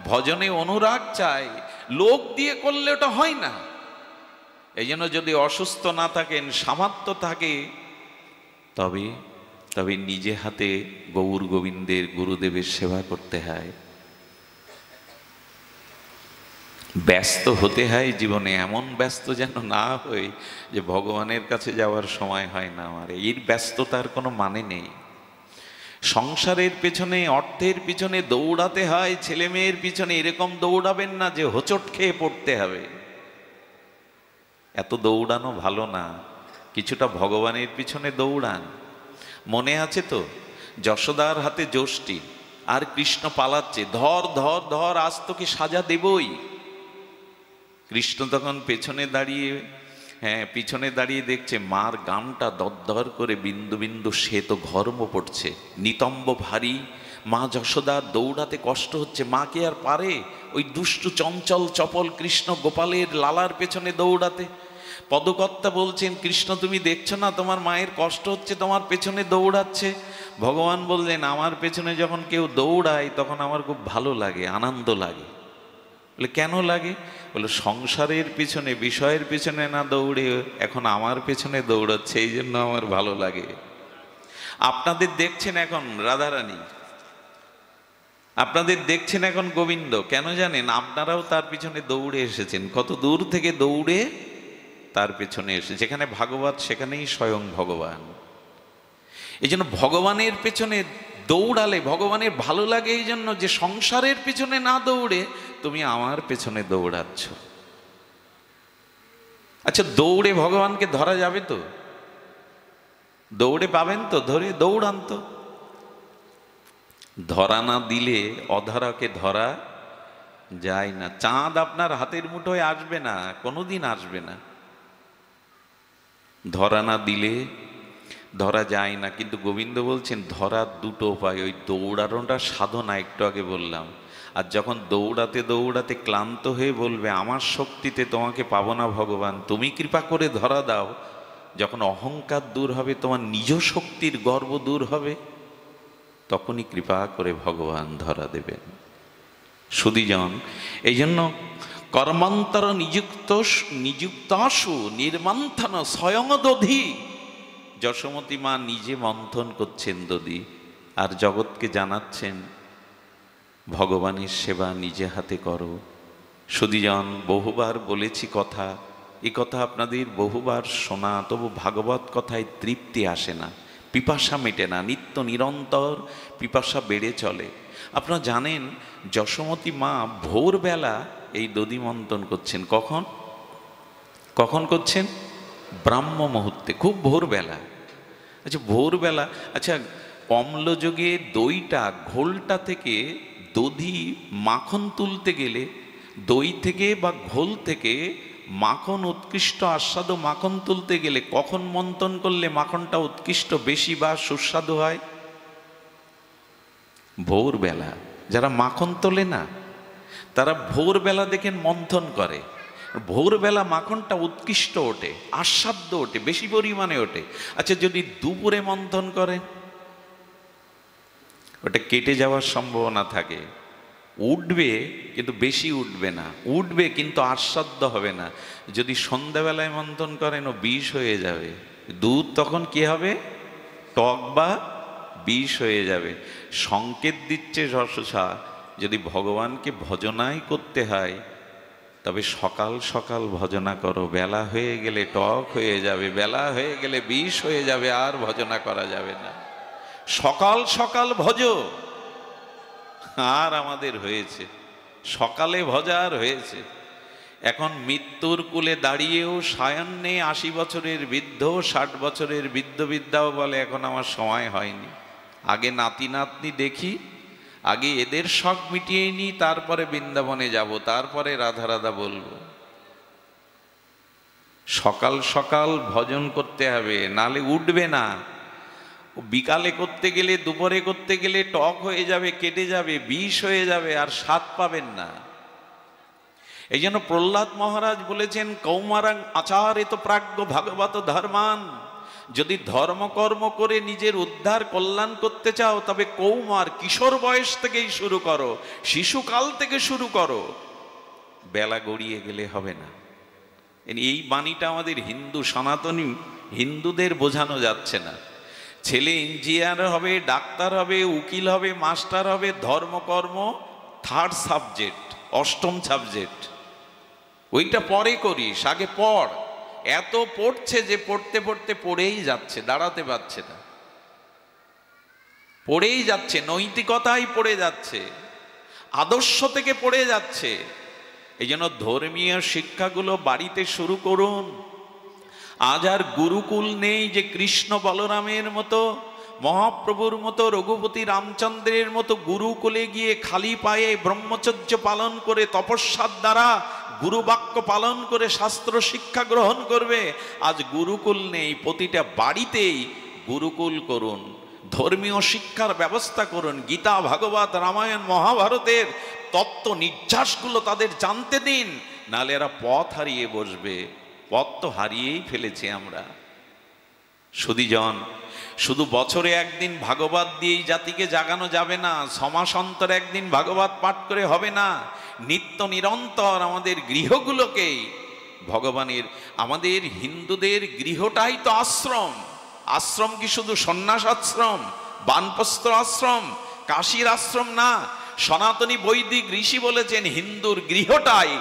Speaker 1: ভজনে অনুরাগ চাই, লোক দিয়ে করলে ওটা হয় না। এই জন্য যদি অসুস্থ না থাকেন, সামর্থ্য থাকে, তবে নিজে হাতে গৌর গোবিন্দের গুরুদেবের সেবা করতে হয়। ব্যস্ত হতে হয় জীবনে, এমন ব্যস্ত যেন না হয় যে ভগবানের কাছে যাওয়ার সময় হয় না আমার। এর ব্যস্ততার কোনো মানে নেই। সংসারের পেছনে, অর্থের পিছনে দৌড়াতে হয়, ছেলে মেয়ের পিছনে। এরকম দৌড়াবেন না যে হোঁচট খেয়ে পড়তে হবে, এত দৌড়ানো ভালো না। কিছুটা ভগবানের পিছনে দৌড়ান। মনে আছে তো, যশোদার হাতে যষ্টি, আর কৃষ্ণ পালাচ্ছে, ধর ধর ধর, আজ তোকে সাজা দেবই। কৃষ্ণ তখন পেছনে দাঁড়িয়ে, হ্যাঁ পিছনে দাঁড়িয়ে দেখছে মার গামটা দরদর করে বিন্দু বিন্দু শ্বেত ঘর্ম পড়ছে, নিতম্ব ভারী। মা যশোদার দৌড়াতে কষ্ট হচ্ছে, মা কে আর পারে ওই দুষ্টু চঞ্চল চপল কৃষ্ণ গোপালের লালার পেছনে দৌড়াতে। পদকর্তা বলছেন, কৃষ্ণ তুমি দেখছো না তোমার মায়ের কষ্ট হচ্ছে, তোমার পেছনে দৌড়াচ্ছে। ভগবান বললেন, আমার পেছনে যখন কেউ দৌড়ায় তখন আমার খুব ভালো লাগে, আনন্দ লাগে। বলে কেন লাগে? বলে সংসারের পিছনে বিষয়ের পিছনে না দৌড়ে এখন আমার পেছনে দৌড়াচ্ছে, এই জন্য আমার ভালো লাগে। আপনাদের দেখছেন এখন রাধারানী, আপনাদের দেখছেন এখন গোবিন্দ, কেন জানেন? আপনারাও তার পিছনে দৌড়ে এসেছেন, কত দূর থেকে দৌড়ে তার পেছনে এসে। যেখানে ভাগবত সেখানেই স্বয়ং ভগবান। এই জন্য ভগবানের পেছনে দৌড়ালে ভগবানের ভালো লাগে, এই জন্য যে সংসারের পেছনে না দৌড়ে তুমি আমার পেছনে দৌড়াচ্ছ। আচ্ছা, দৌড়ে ভগবানকে ধরা যাবে তো? দৌড়ে পাবেন তো? ধরে দৌড়ান তো। ধরা না দিলে অধরাকে ধরা যায় না। চাঁদ আপনার হাতের মুঠোয় আসবে না, কোনোদিন আসবে না। ধরা না দিলে ধরা যায় না। কিন্তু গোবিন্দ বলছেন ধরার দুটো উপায়, ওই দৌড়ানোটা সাধনা, একটু আগে বললাম। আর যখন দৌড়াতে দৌড়াতে ক্লান্ত হয়ে বলবে আমার শক্তিতে তোমাকে পাবো না ভগবান, তুমি কৃপা করে ধরা দাও, যখন অহংকার দূর হবে, তোমার নিজ শক্তির গর্ব দূর হবে, তখনই কৃপা করে ভগবান ধরা দেবেন। সুধীজন, এই জন্য কর্মান্তর নিযুক্তাসু নির্মন্থন স্বয়ং দধি। যশোমতী মা নিজে মন্থন করছেন দধি, আর জগৎকে জানাচ্ছেন ভগবানের সেবা নিজে হাতে করো। সুধীজন, বহুবার বলেছি কথা, এ কথা আপনাদের বহুবার শোনা, তবু ভাগবত কথায় তৃপ্তি আসে না, পিপাসা মেটে না, নিত্য নিরন্তর পিপাসা বেড়ে চলে। আপনারা জানেন যশোমতী মা ভোরবেলা এই দধি মন্থন করছেন। কখন কখন করছেন? ব্রাহ্ম মুহূর্তে, খুব ভোরবেলা। আচ্ছা ভোরবেলা, আচ্ছা অম্লযোগে দইটা ঘোলটা থেকে দধি মাখন তুলতে গেলে, দই থেকে বা ঘোল থেকে মাখন উৎকৃষ্ট আস্বাদু মাখন তুলতে গেলে কখন মন্থন করলে মাখনটা উৎকৃষ্ট বেশি বা সুস্বাদু হয়? ভোরবেলা। যারা মাখন তোলে না তারা ভোরবেলা দেখেন মন্থন করে, ভোরবেলা মাখনটা উৎকৃষ্ট ওঠে, আস্বাদ্য ওঠে, বেশি পরিমাণে ওঠে। আচ্ছা যদি দুপুরে মন্থন করেন, ওটা কেটে যাওয়ার সম্ভাবনা থাকে, উঠবে কিন্তু বেশি উঠবে না, উঠবে কিন্তু আস্বাদ্য হবে না। যদি সন্ধ্যাবেলায় মন্থন করেন ও বিষ হয়ে যাবে, দুধ তখন কি হবে? টক বা বিষ হয়ে যাবে। সংকেত দিচ্ছে যশোসা, যদি ভগবানকে ভজনাই করতে হয় তবে সকাল সকাল ভজনা করো, বেলা হয়ে গেলে টক হয়ে যাবে, বেলা হয়ে গেলে বিষ হয়ে যাবে, আর ভজনা করা যাবে না। সকাল সকাল ভজ। আর আমাদের হয়েছে সকালে ভজার হয়েছে। এখন মৃত্যুর কূলে দাঁড়িয়েও সায়ান্নে 80 বছরের বৃদ্ধ, 60 বছরের বৃদ্ধ বিদ্যাও বলে এখন আমার সময় হয়নি, আগে নাতি নাতনি দেখি, আগে এদের শখ মিটিয়ে নি, তারপরে বৃন্দাবনে যাব, তারপরে রাধা রাধা বলবো। সকাল সকাল ভজন করতে হবে, নালে উঠবে না। বিকালে করতে গেলে, দুপুরে করতে গেলে টক হয়ে যাবে, কেটে যাবে, বিষ হয়ে যাবে, আর স্বাদ পাবেন না। এই জন্য প্রহ্লাদ মহারাজ বলেছেন কৌমারাং আচারিত প্রাজ্ঞ ভাগবত ধর্মান। যদি ধর্মকর্ম করে নিজের উদ্ধার কল্যাণ করতে চাও তবে কৌমার কিশোর বয়স থেকেই শুরু করো, শিশুকাল থেকে শুরু করো, বেলা গড়িয়ে গেলে হবে না। এই বাণীটা আমাদের হিন্দু সনাতনী হিন্দুদের বোঝানো যাচ্ছে না। ছেলে ইঞ্জিনিয়ার হবে, ডাক্তার হবে, উকিল হবে, মাস্টার হবে, ধর্মকর্ম 3rd সাবজেক্ট, 8ম সাবজেক্ট। ওইটা পরে করিস, আগে পড়। এত পড়ছে যে পড়তে পড়তে পড়েই যাচ্ছে, দাঁড়াতে পারছে না, পড়েই যাচ্ছে, নৈতিকতাই পড়ে যাচ্ছে, আদর্শ থেকে পড়ে যাচ্ছে। এই জন্য ধর্মীয় শিক্ষাগুলো বাড়িতে শুরু করুন। আজ আর গুরুকুল নেই যে কৃষ্ণ বলরামের মতো, মহাপ্রভুর মতো, রঘুপতি রামচন্দ্রের মতো গুরুকুলে গিয়ে খালি পায়ে ব্রহ্মচর্য পালন করে তপস্যার দ্বারা গুরুবাক্য পালন করে শাস্ত্র শিক্ষা গ্রহণ করবে। আজ গুরুকুল নেই, প্রতিটা বাড়িতেই গুরুকুল করুন, ধর্মীয় শিক্ষার ব্যবস্থা করুন, গীতা ভাগবত রামায়ণ মহাভারতের তত্ত্ব নির্যাসগুলো তাদের জানতে দিন, নাহলে এরা পথ হারিয়ে বসবে। পথ তো হারিয়েই ফেলেছি আমরা। সুধীজন, শুধু বছরে একদিন ভাগবত দিয়েই জাতিকে জাগানো যাবে না, সমাস অন্তর একদিন ভাগবত পাঠ করে হবে না। নিত্য নিরন্তর আমাদের গৃহগুলোকেই ভগবানের, আমাদের হিন্দুদের গৃহটাই তো আশ্রম। আশ্রম কি শুধু সন্ন্যাস আশ্রম, বানপ্রস্থ আশ্রম, কাশীর আশ্রম না। সনাতনী বৈদিক ঋষি বলেছেন হিন্দুর গৃহটাই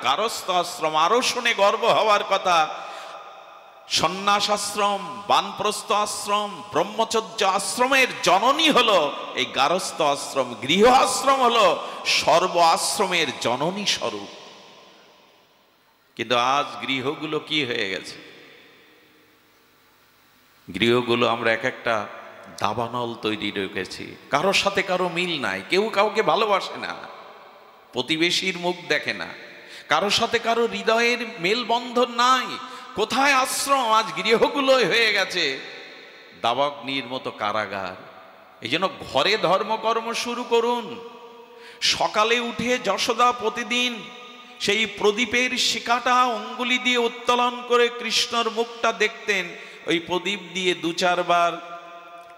Speaker 1: গারস্থ আশ্রম। আরো শুনে গর্ব হওয়ার কথা, সন্ন্যাস আশ্রম, বানপ্রস্থ আশ্রম, ব্রহ্মচর্য আশ্রমের জননী হলো এই গারস্থ আশ্রম। গৃহ আশ্রম হলো সর্ব আশ্রমের জননী স্বরূপ। কিন্তু আজ গৃহগুলো কি হয়ে গেছে? গৃহগুলো আমরা এক একটা দাবানল তৈরি রেখেছি, কারোর সাথে কারো মিল নাই, কেউ কাউকে ভালোবাসে না, প্রতিবেশীর মুখ দেখে না, কারোর সাথে কারো হৃদয়ের মেলবন্ধন নাই। কোথায় আশ্রম? আজ গৃহগুলো হয়ে গেছে দাবাগ্নির মতো কারাগার। এই জন্য ঘরে ধর্মকর্ম শুরু করুন। সকালে উঠে যশোদা প্রতিদিন সেই প্রদীপের শিখাটা অঙ্গুলি দিয়ে উত্তোলন করে কৃষ্ণর মুখটা দেখতেন। ওই প্রদীপ দিয়ে দু চারবার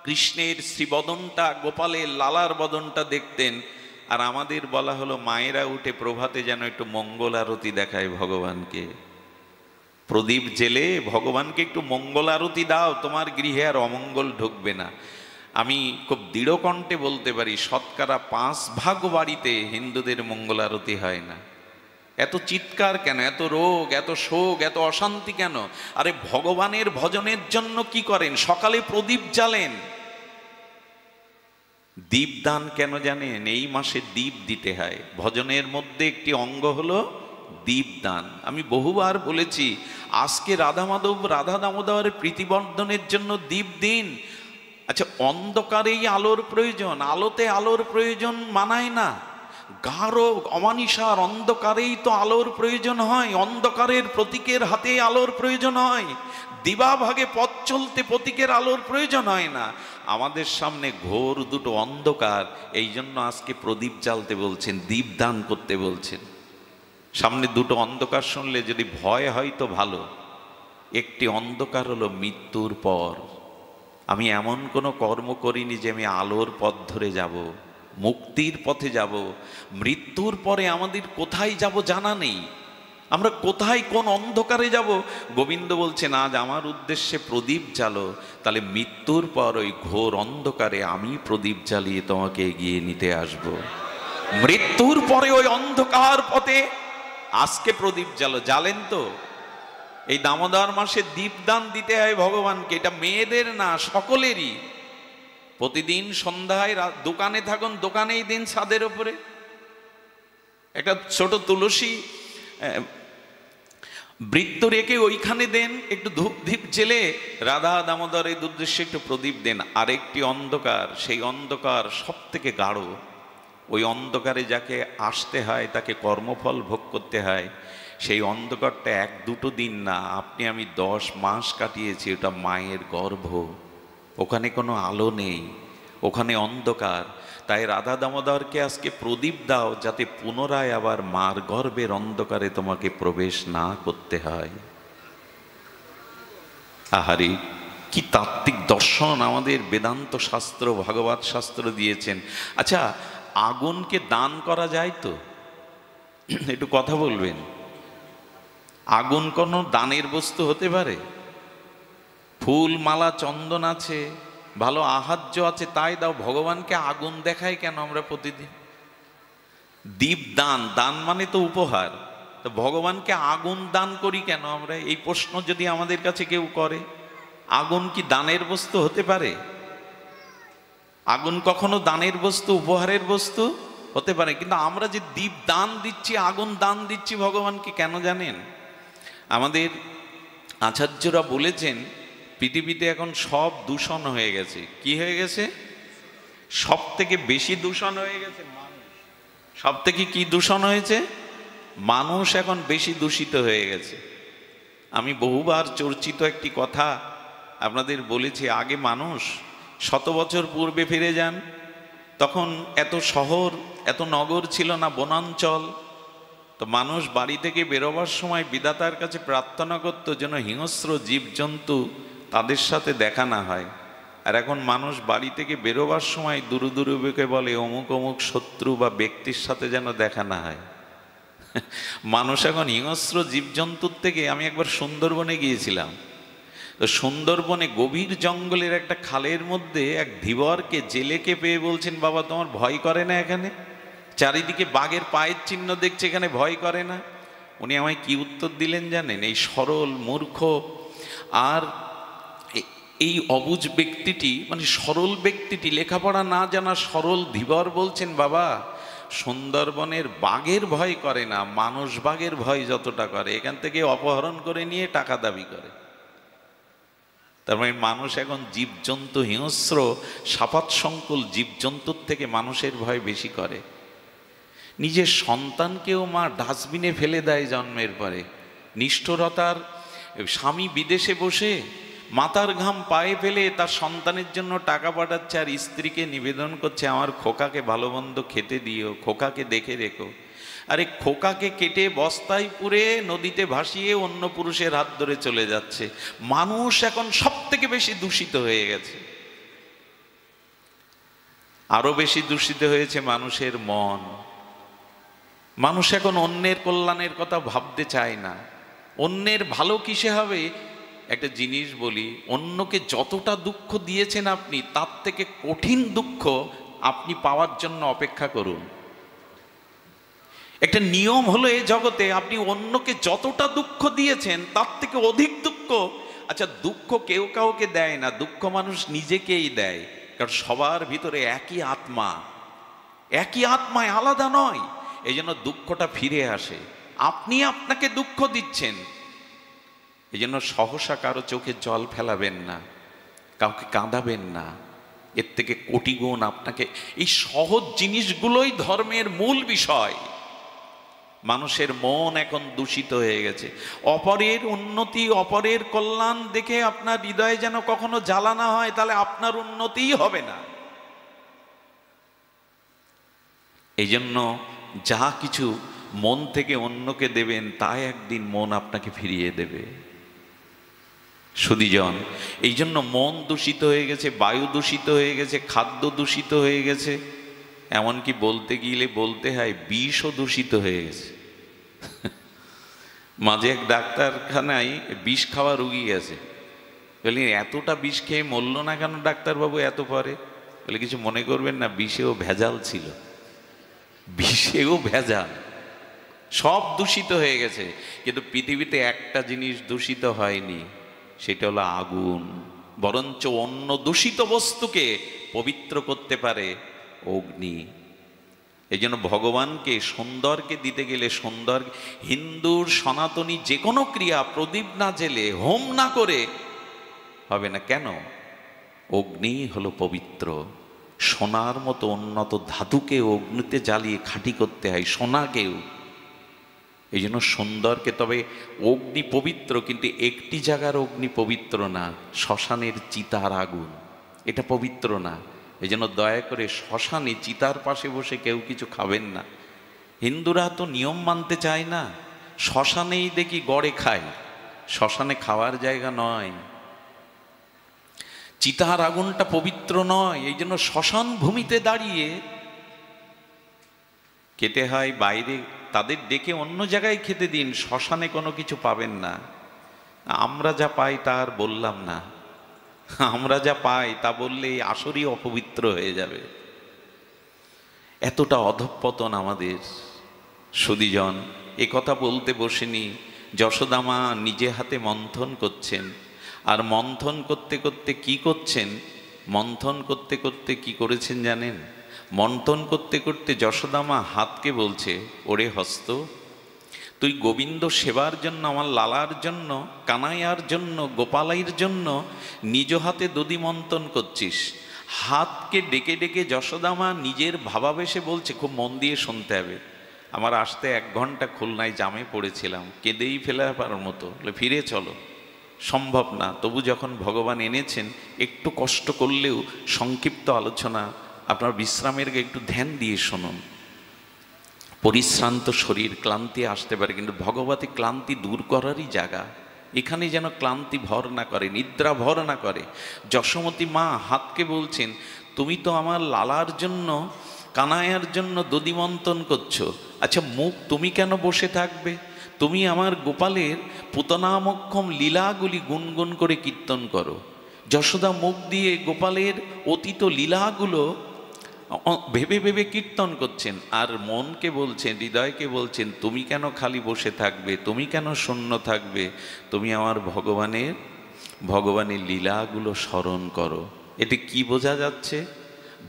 Speaker 1: কৃষ্ণের শ্রীবদনটা, গোপালের লালার বদনটা দেখতেন। আর আমাদের বলা হলো মায়েরা উঠে প্রভাতে যেন একটু মঙ্গল আরতি দেখায় ভগবানকে। প্রদীপ জেলে ভগবানকে একটু মঙ্গল আরতি দাও, তোমার গৃহে আর অমঙ্গল ঢুকবে না। আমি খুব দৃঢ় কণ্ঠে বলতে পারি, শতকরা 5 ভাগ বাড়িতে হিন্দুদের মঙ্গল আরতি হয় না। এত চিৎকার কেন? এত রোগ, এত শোক, এত অশান্তি কেন? আরে ভগবানের ভজনের জন্য কি করেন? সকালে প্রদীপ জ্বালেন। দীপদান কেন জানেন? এই মাসে দীপ দিতে হয়। ভজনের মধ্যে একটি অঙ্গ হলো দীপদান। আমি বহুবার বলেছি, আজকে রাধা মাধব, রাধা দামোদরের প্রীতিবর্ধনের জন্য দীপ দিন। আচ্ছা, অন্ধকারেই আলোর প্রয়োজন, আলোতে আলোর প্রয়োজন মানায় না। গাঢ় অমানিসার অন্ধকারেই তো আলোর প্রয়োজন হয়। অন্ধকারের প্রতীকের হাতে আলোর প্রয়োজন হয়। দিবা ভাগে পথ চলতে প্রতীকের আলোর প্রয়োজন হয় না। আমাদের সামনে ঘোর দুটো অন্ধকার, এই জন্য আজকে প্রদীপ জ্বালতে বলছেন, দীপ দান করতে বলছেন। সামনে দুটো অন্ধকার শুনলে যদি ভয় হয় তো ভালো। একটি অন্ধকার হলো মৃত্যুর পর। আমি এমন কোনো কর্ম করিনি যে আমি আলোর পথ ধরে যাব, মুক্তির পথে যাব। মৃত্যুর পরে আমাদের কোথায় যাব জানা নেই। আমরা কোথায়, কোন অন্ধকারে যাব? গোবিন্দ বলছেন আজ আমার উদ্দেশ্যে প্রদীপ জ্বালো, তাহলে মৃত্যুর পর ওই ঘোর অন্ধকারে আমি প্রদীপ জ্বালিয়ে তোমাকে এগিয়ে নিতে আসব। মৃত্যুর পরে ওই অন্ধকার পথে আজকে প্রদীপ জ্বালো। জ্বালেন তো? এই দামোদর মাসে দীপদান দিতে হয় ভগবানকে। এটা মেয়েদের না, সকলেরই। প্রতিদিন সন্ধ্যায় দোকানে থাকুন, দোকানেই দিন ছাদের ওপরে একটা ছোট তুলসী বৃত্ত রেখে ওইখানে দেন, একটু ধূপ দীপ জেলে রাধা দামোদরের উদ্দেশ্যে একটু প্রদীপ দেন। আরেকটি অন্ধকার, সেই অন্ধকার সব থেকে গাঢ়। ওই অন্ধকারে যাকে আসতে হয়, তাকে কর্মফল ভোগ করতে হয়। সেই অন্ধকারটা 1-2 দিন না, আপনি আমি 10 মাস কাটিয়েছি। ওটা মায়ের গর্ভ, ওখানে কোনো আলো নেই, ওখানে অন্ধকার। তাই রাধা দামোদরকে আজকে প্রদীপ দাও, যাতে পুনরায় আবার মার গর্ভের অন্ধকারে তোমাকে প্রবেশ না করতে হয়। আহারে, কি তাত্ত্বিক দর্শন আমাদের বেদান্ত শাস্ত্র, ভাগবত শাস্ত্র দিয়েছেন। আচ্ছা, আগুনকে দান করা যায় তো? একটু কথা বলবেন। আগুন কোনো দানের বস্তু হতে পারে? ফুল মালা চন্দন আছে, ভালো আহার্য আছে, তাই দাও। ভগবানকে আগুন দেখাই কেন আমরা প্রতিদিন? দীপ দান, দান মানে তো উপহার। তো ভগবানকে আগুন দান করি কেন আমরা? এই প্রশ্ন যদি আমাদের কাছে কেউ করে, আগুন কি দানের বস্তু হতে পারে? আগুন কখনো দানের বস্তু, উপহারের বস্তু হতে পারে? কিন্তু আমরা যে দীপ দান দিচ্ছি, আগুন দান দিচ্ছি ভগবানকে কেন জানেন? আমাদের আচার্যরা বলেছেন, পৃথিবীতে এখন সব দূষণ হয়ে গেছে। কি হয়ে গেছে? সব থেকে বেশি দূষণ হয়ে গেছে মানুষ। সব থেকে কি দূষণ হয়েছে? মানুষ এখন বেশি দূষিত হয়ে গেছে। আমি বহুবার চর্চিত একটি কথা আপনাদের বলেছি, আগে মানুষ 100 বছর পূর্বে ফিরে যান, তখন এত শহর এত নগর ছিল না, বনাঞ্চল। তো মানুষ বাড়ি থেকে বেরোবার সময় বিধাতার কাছে প্রার্থনা করত যেন হিংস্র জীবজন্তু তাদের সাথে দেখা না হয়। আর এখন মানুষ বাড়ি থেকে বেরোবার সময় দূর দূরকে বলে অমুক অমুক শত্রু বা ব্যক্তির সাথে যেন দেখা না হয়। মানুষ এখন হিংস্র জীবজন্তুর থেকে, আমি একবার সুন্দরবনে গিয়েছিলাম, তো সুন্দরবনে গভীর জঙ্গলের একটা খালের মধ্যে এক ধীবরকে জেলেকে পেয়ে বলছেন, বাবা তোমার ভয় করে না? এখানে চারিদিকে বাঘের পায়ের চিহ্ন দেখছে, এখানে ভয় করে না? উনি আমায় কি উত্তর দিলেন জানেন? এই সরল মূর্খ আর এই অবুঝ ব্যক্তিটি, মানে সরল ব্যক্তিটি, লেখাপড়া না জানা সরল ধীবর বলছেন, বাবা সুন্দরবনের বাঘের ভয় করে না, মানুষ বাঘের ভয় যতটা করে। এখান থেকে অপহরণ করে নিয়ে টাকা দাবি করে। তার মানে মানুষ এখন জীবজন্তু, হিংস্র সাপাত সংকুল জীবজন্তুর থেকে মানুষের ভয় বেশি করে। নিজের সন্তানকেও মা ডাস্টবিনে ফেলে দেয় জন্মের পরে। নিষ্ঠুরতার স্বামী বিদেশে বসে মাথার ঘাম পায়ে ফেলে তার সন্তানের জন্য টাকা পাঠাচ্ছে, আর স্ত্রীকে নিবেদন করছে আমার খোকাকে ভালো মন্দ খেতে দিও, খোকাকে দেখে রেখো। আরে খোকাকে কেটে বস্তায় পুরে নদীতে ভাসিয়ে অন্য পুরুষের হাত ধরে চলে যাচ্ছে। মানুষ এখন সব থেকে বেশি দূষিত হয়ে গেছে। আরো বেশি দূষিত হয়েছে মানুষের মন। মানুষ এখন অন্যের কল্যাণের কথা ভাবতে চায় না। অন্যের ভালো কিসে হবে? একটা জিনিস বলি, অন্যকে যতটা দুঃখ দিয়েছেন আপনি, তার থেকে কঠিন দুঃখ আপনি পাওয়ার জন্য অপেক্ষা করুন। একটা নিয়ম হলো এই জগতে, আপনি অন্যকে যতটা দুঃখ দিয়েছেন তার থেকে অধিক দুঃখ। আচ্ছা, দুঃখ কেউ কাউকে দেয় না, দুঃখ মানুষ নিজেকেই দেয়। কারণ সবার ভিতরে একই আত্মা, একই আত্মায়, আলাদা নয়। এই জন্য দুঃখটা ফিরে আসে। আপনি আপনাকে দুঃখ দিচ্ছেন, এই জন্য সহসা কারো চোখে জল ফেলাবেন না, কাউকে কাঁদাবেন না। এর থেকে কোটি গুণ আপনাকে, এই সহজ জিনিসগুলোই ধর্মের মূল বিষয়। মানুষের মন এখন দূষিত হয়ে গেছে। অপরের উন্নতি, অপরের কল্যাণ দেখে আপনার হৃদয়ে যেন কখনো জ্বালা না হয়, তাহলে আপনার উন্নতিই হবে না। এই জন্য যা কিছু মন থেকে অন্যকে দেবেন, তাই একদিন মন আপনাকে ফিরিয়ে দেবে। সুধীজন, এই জন্য মন দূষিত হয়ে গেছে, বায়ু দূষিত হয়ে গেছে, খাদ্য দূষিত হয়ে গেছে, এমনকি বলতে গেলে বলতে হয় বিষও দূষিত হয়ে গেছে। মাঝে এক ডাক্তারখানায় বিষ খাওয়া রুগী গেছে, বলি এতটা বিষ খেয়ে মরল না কেন ডাক্তারবাবু এত পরে? বলে কিছু মনে করবেন না, বিষেও ভেজাল ছিল, বিষেও ভেজাল, সব দূষিত হয়ে গেছে। কিন্তু পৃথিবীতে একটা জিনিস দূষিত হয়নি, সেটা হলো আগুন। বরঞ্চ অন্য দূষিত বস্তুকে পবিত্র করতে পারে অগ্নি। এই জন্য ভগবানকে, সুন্দরকে দিতে গেলে সুন্দর, হিন্দুর সনাতনী যে কোনো ক্রিয়া প্রদীপ না জেলে, হোম না করে হবে না। কেন? অগ্নি হলো পবিত্র। সোনার মতো উন্নত ধাতুকে অগ্নিতে জ্বালিয়ে খাঁটি করতে হয়, সোনাকেও। এই জন্য সুন্দরকে, তবে অগ্নি পবিত্র, কিন্তু একটি জায়গার অগ্নি পবিত্র না, শ্মশানের চিতার আগুন, এটা পবিত্র না। এই জন্য দয়া করে শ্মশানে চিতার পাশে বসে কেউ কিছু খাবেন না। হিন্দুরা তো নিয়ম মানতে চায় না, শ্মশানেই দেখি গড়ে খায়, শ্মশানে খাওয়ার জায়গা নয়। চিতার আগুনটা পবিত্র নয়, এই জন্য শ্মশান ভূমিতে দাঁড়িয়ে খেতে হয়। বাইরে তাদের ডেকে অন্য জায়গায় খেতে দিন, শ্মশানে কোনো কিছু পাবেন না। আমরা যা পাই তা আর বললাম না, আমরা যা পাই তা বললে আসরই অপবিত্র হয়ে যাবে। এতটা অধঃপতন আমাদের। সুধীজন, এ কথা বলতে বসেনি, যশোদা মা নিজে হাতে মন্থন করছেন। আর মন্থন করতে করতে কি করছেন? মন্থন করতে করতে কি করেছেন জানেন? মন্থন করতে করতে যশোদা মা হাতকে বলছে, ওরে হস্ত, তুই গোবিন্দ সেবার জন্য, আমার লালার জন্য, কানাইয়ার জন্য, গোপালাইয়ের জন্য নিজ হাতে দধি মন্থন করছিস। হাতকে ডেকে ডেকে যশোদা মা নিজের ভাবাবেশে বলছে, খুব মন দিয়ে শুনতে হবে, আমার আসতে 1 ঘন্টা খুলনায় জামে পড়েছিলাম, কেঁদেই ফেলার মতো, ফিরে চলো, সম্ভব না। তবু যখন ভগবান এনেছেন, একটু কষ্ট করলেও সংক্ষিপ্ত আলোচনা, আপনার বিশ্রামের একটু ধ্যান দিয়ে শুনুন। পরিশ্রান্ত শরীর, ক্লান্তি আসতে পারে, কিন্তু ভগবতী ক্লান্তি দূর করারই জায়গা। এখানে যেন ক্লান্তি ভর না করে, নিদ্রা ভর না করে। যশোমতী মা হাতকে বলছেন, তুমি তো আমার লালার জন্য, কানাইয়ার জন্য দধিমন্থন করছো, আচ্ছা মুখ তুমি কেন বসে থাকবে? তুমি আমার গোপালের পুতনামক্ষম লীলাগুলি গুনগুন করে কীর্তন করো। যশোদা মুখ দিয়ে গোপালের অতীত লীলাগুলো ভেবে ভেবে কীর্তন করছেন, আর মনকে বলছেন, হৃদয়কে বলছেন, তুমি কেন খালি বসে থাকবে, তুমি কেন শূন্য থাকবে, তুমি আমার ভগবানের লীলাগুলো স্মরণ করো। এতে কি বোঝা যাচ্ছে?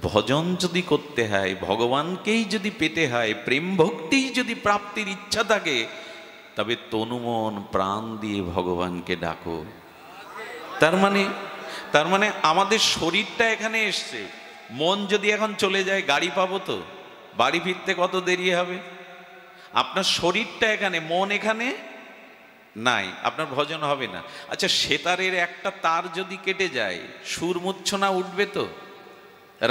Speaker 1: ভজন যদি করতে হয়, ভগবানকেই যদি পেতে হয়, প্রেম ভক্তিই যদি প্রাপ্তির ইচ্ছা থাকে, তবে তনুমন প্রাণ দিয়ে ভগবানকে ডাকো। তার মানে আমাদের শরীরটা এখানে এসছে, মন যদি এখন চলে যায়, গাড়ি পাবো তো? বাড়ি ফিরতে কত দেরি হবে? আপনার শরীরটা এখানে, মন এখানে নাই, আপনার ভজন হবে না। আচ্ছা, সেতারের একটা তার যদি কেটে যায়, সুর মূর্ছনা উঠবে তো?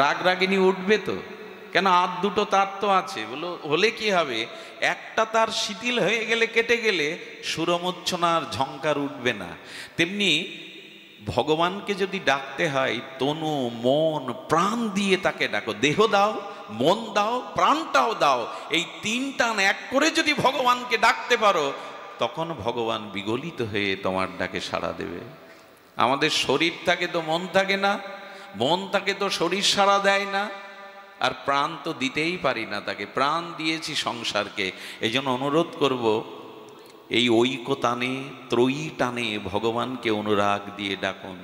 Speaker 1: রাগ রাগিনী উঠবে তো? কেন, আর দুটো তার তো আছে, হলে কি হবে? একটা তার শিথিল হয়ে গেলে, কেটে গেলে, সুরমূর্ছনার ঝংকার উঠবে না। তেমনি ভগবানকে যদি ডাকতে হয়, তনু মন প্রাণ দিয়ে তাকে ডাকো। দেহ দাও, মন দাও, প্রাণটাও দাও, এই 3 টান এক করে যদি ভগবানকে ডাকতে পারো, তখন ভগবান বিগলিত হয়ে তোমার ডাকে সাড়া দেবে। আমাদের শরীর থাকে তো মন থাকে না, মন থাকে তো শরীর সাড়া দেয় না, আর প্রাণ তো দিতেই পারি না তাকে। প্রাণ দিয়েছি সংসারকে। এই জন্য অনুরোধ করব, এই ঐক্য টানে, ত্রয়ী টানে ভগবানকে অনুরাগ দিয়ে ডাকুন।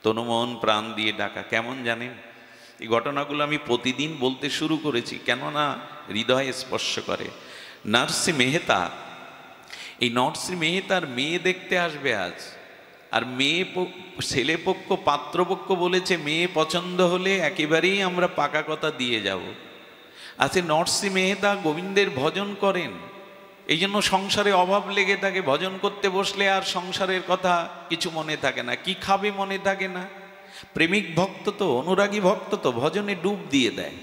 Speaker 1: তনুমন প্রাণ দিয়ে ডাকা কেমন জানেন? এই ঘটনাগুলো আমি প্রতিদিন বলতে শুরু করেছি, কেননা হৃদয়ে স্পর্শ করে। নরসিংহ মেহতা, এই নরসিংহ মেহতার মেয়ে দেখতে আসবে আজ, আর ছেলেপক্ষ পাত্রপক্ষ বলেছে, মেয়ে পছন্দ হলে একেবারেই আমরা পাকা কথা দিয়ে যাব। আচ্ছা, নরসিংহ মেহতা গোবিন্দের ভজন করেন, এই জন্য সংসারে অভাব লেগে থাকে, ভজন করতে বসলে আর সংসারের কথা কিছু মনে থাকে না, কি খাবে মনে থাকে না। প্রেমিক ভক্ত তো, অনুরাগী ভক্ত তো, ভজনে ডুব দিয়ে দেয়।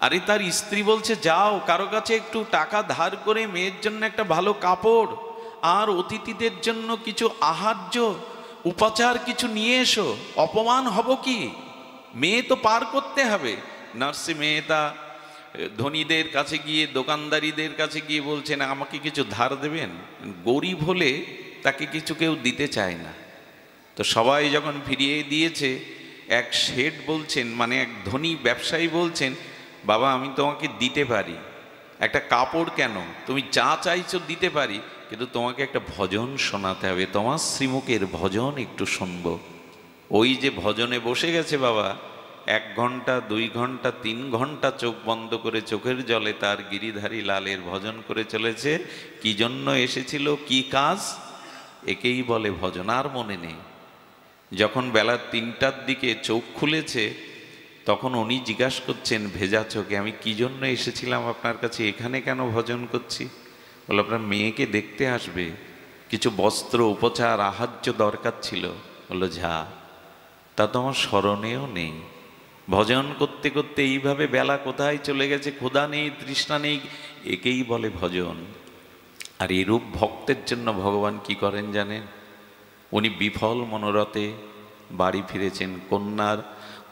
Speaker 1: আরে তার স্ত্রী বলছে, যাও কারো কাছে একটু টাকা ধার করে মেয়ের জন্য একটা ভালো কাপড় আর অতিথিদের জন্য কিছু আহার্য উপাচার কিছু নিয়ে এসো, অপমান হব কি? মেয়ে তো পার করতে হবে। নরসিংহ মেহতা ধনীদের কাছে গিয়ে, দোকানদারিদের কাছে গিয়ে বলছেন, আমাকে কিছু ধার দেবেন। গরিব হলে তাকে কিছু কেউ দিতে চায় না। তো সবাই যখন ফিরিয়ে দিয়েছে, এক শেঠ বলছেন, মানে এক ধনী ব্যবসায়ী বলছেন, বাবা আমি তোমাকে দিতে পারি, একটা কাপড় কেন, তুমি যা চাইছো দিতে পারি, কিন্তু তোমাকে একটা ভজন শোনাতে হবে, তোমার শ্রীমুখের ভজন একটু শুনবো। ওই যে ভজনে বসে গেছে বাবা, 1 ঘন্টা 2 ঘন্টা 3 ঘন্টা চোখ বন্ধ করে চোখের জলে তার গিরিধারী লালের ভজন করে চলেছে। কি জন্য এসেছিল, কি কাজ, একেই বলে ভজন। আর মনে নেই। যখন বেলা 3টার দিকে চোখ খুলেছে, তখন উনি জিজ্ঞাসা করছেন ভেজা চোখে, আমি কি জন্য এসেছিলাম আপনার কাছে, এখানে কেন ভজন করছি? বলে, আপনার মেয়েকে দেখতে আসবে, কিছু বস্ত্র উপচার আহার্য দরকার ছিল। বললো, যা, তা তো আমার স্মরণেও নেই। ভজন করতে করতে এইভাবে বেলা কোথায় চলে গেছে, ক্ষুধা নেই, তৃষ্ণা নেই, একেই বলে ভজন। আর এরূপ ভক্তের জন্য ভগবান কি করেন জানেন? উনি বিফল মনোরথে বাড়ি ফিরেছেন।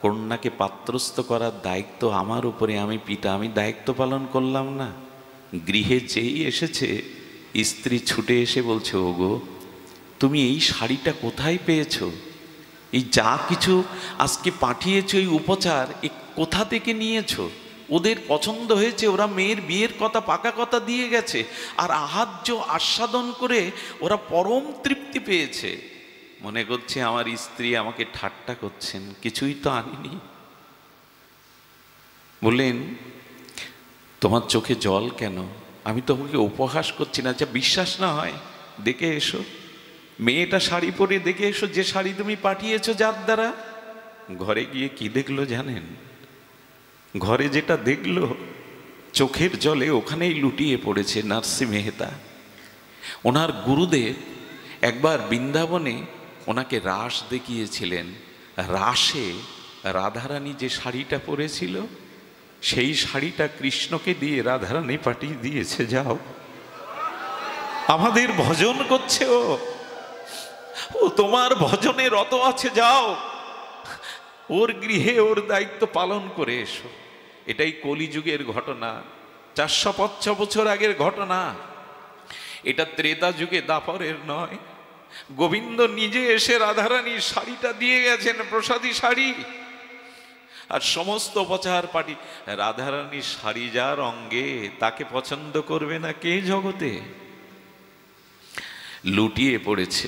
Speaker 1: কন্যাকে পাত্রস্থ করার দায়িত্ব আমার উপরে, আমি পিতা, আমি দায়িত্ব পালন করলাম না। গৃহে যেই এসেছে, স্ত্রী ছুটে এসে বলছে, ওগো তুমি এই শাড়িটা কোথায় পেয়েছো? এই যা কিছু আজকে পাঠিয়েছো, এই উপচার, এ কোথা থেকে নিয়েছো? ওদের পছন্দ হয়েছে, ওরা মেয়ের বিয়ের কথা, পাকা কথা দিয়ে গেছে, আর আহার্য আস্বাদন করে ওরা পরম তৃপ্তি পেয়েছে। মনে করছে আমার স্ত্রী আমাকে ঠাট্টা করছেন, কিছুই তো আনিনি। বললেন, তোমার চোখে জল কেন? আমি তোমাকে উপহাস করছি না। আচ্ছা, বিশ্বাস না হয় দেখে এসো, মেয়েটা শাড়ি পরে দেখে এসো, যে শাড়ি তুমি পাঠিয়েছো যার দ্বারা। ঘরে গিয়ে কি দেখলো জানেন? ঘরে যেটা দেখলো, চোখের জলে ওখানেই লুটিয়ে পড়েছে নার্সি মেহতা। ওনার গুরুদেব একবার বৃন্দাবনে ওনাকে রাস দেখিয়েছিলেন। রাসে রাধারানী যে শাড়িটা পরেছিল সেই শাড়িটা কৃষ্ণকে দিয়ে রাধারানী পাঠিয়ে দিয়েছে, যাও আমাদের ভজন করছে, ও তোমার ভজনে রত আছে, যাও ওর গৃহে ওর দায়িত্ব পালন করে এসো। এটাই কলিযুগের ঘটনা, 405 বছর আগের ঘটনা। এটা ত্রেতা যুগে দাপরের নয়। গোবিন্দ নিজে এসে রাধারানীর শাড়িটা দিয়ে গেছেন, প্রসাদী শাড়ি। আর সমস্ত প্রচার পার্টি রাধারানীর শাড়ি যার অঙ্গে তাকে পছন্দ করবে না কে জগতে? লুটিয়ে পড়েছে।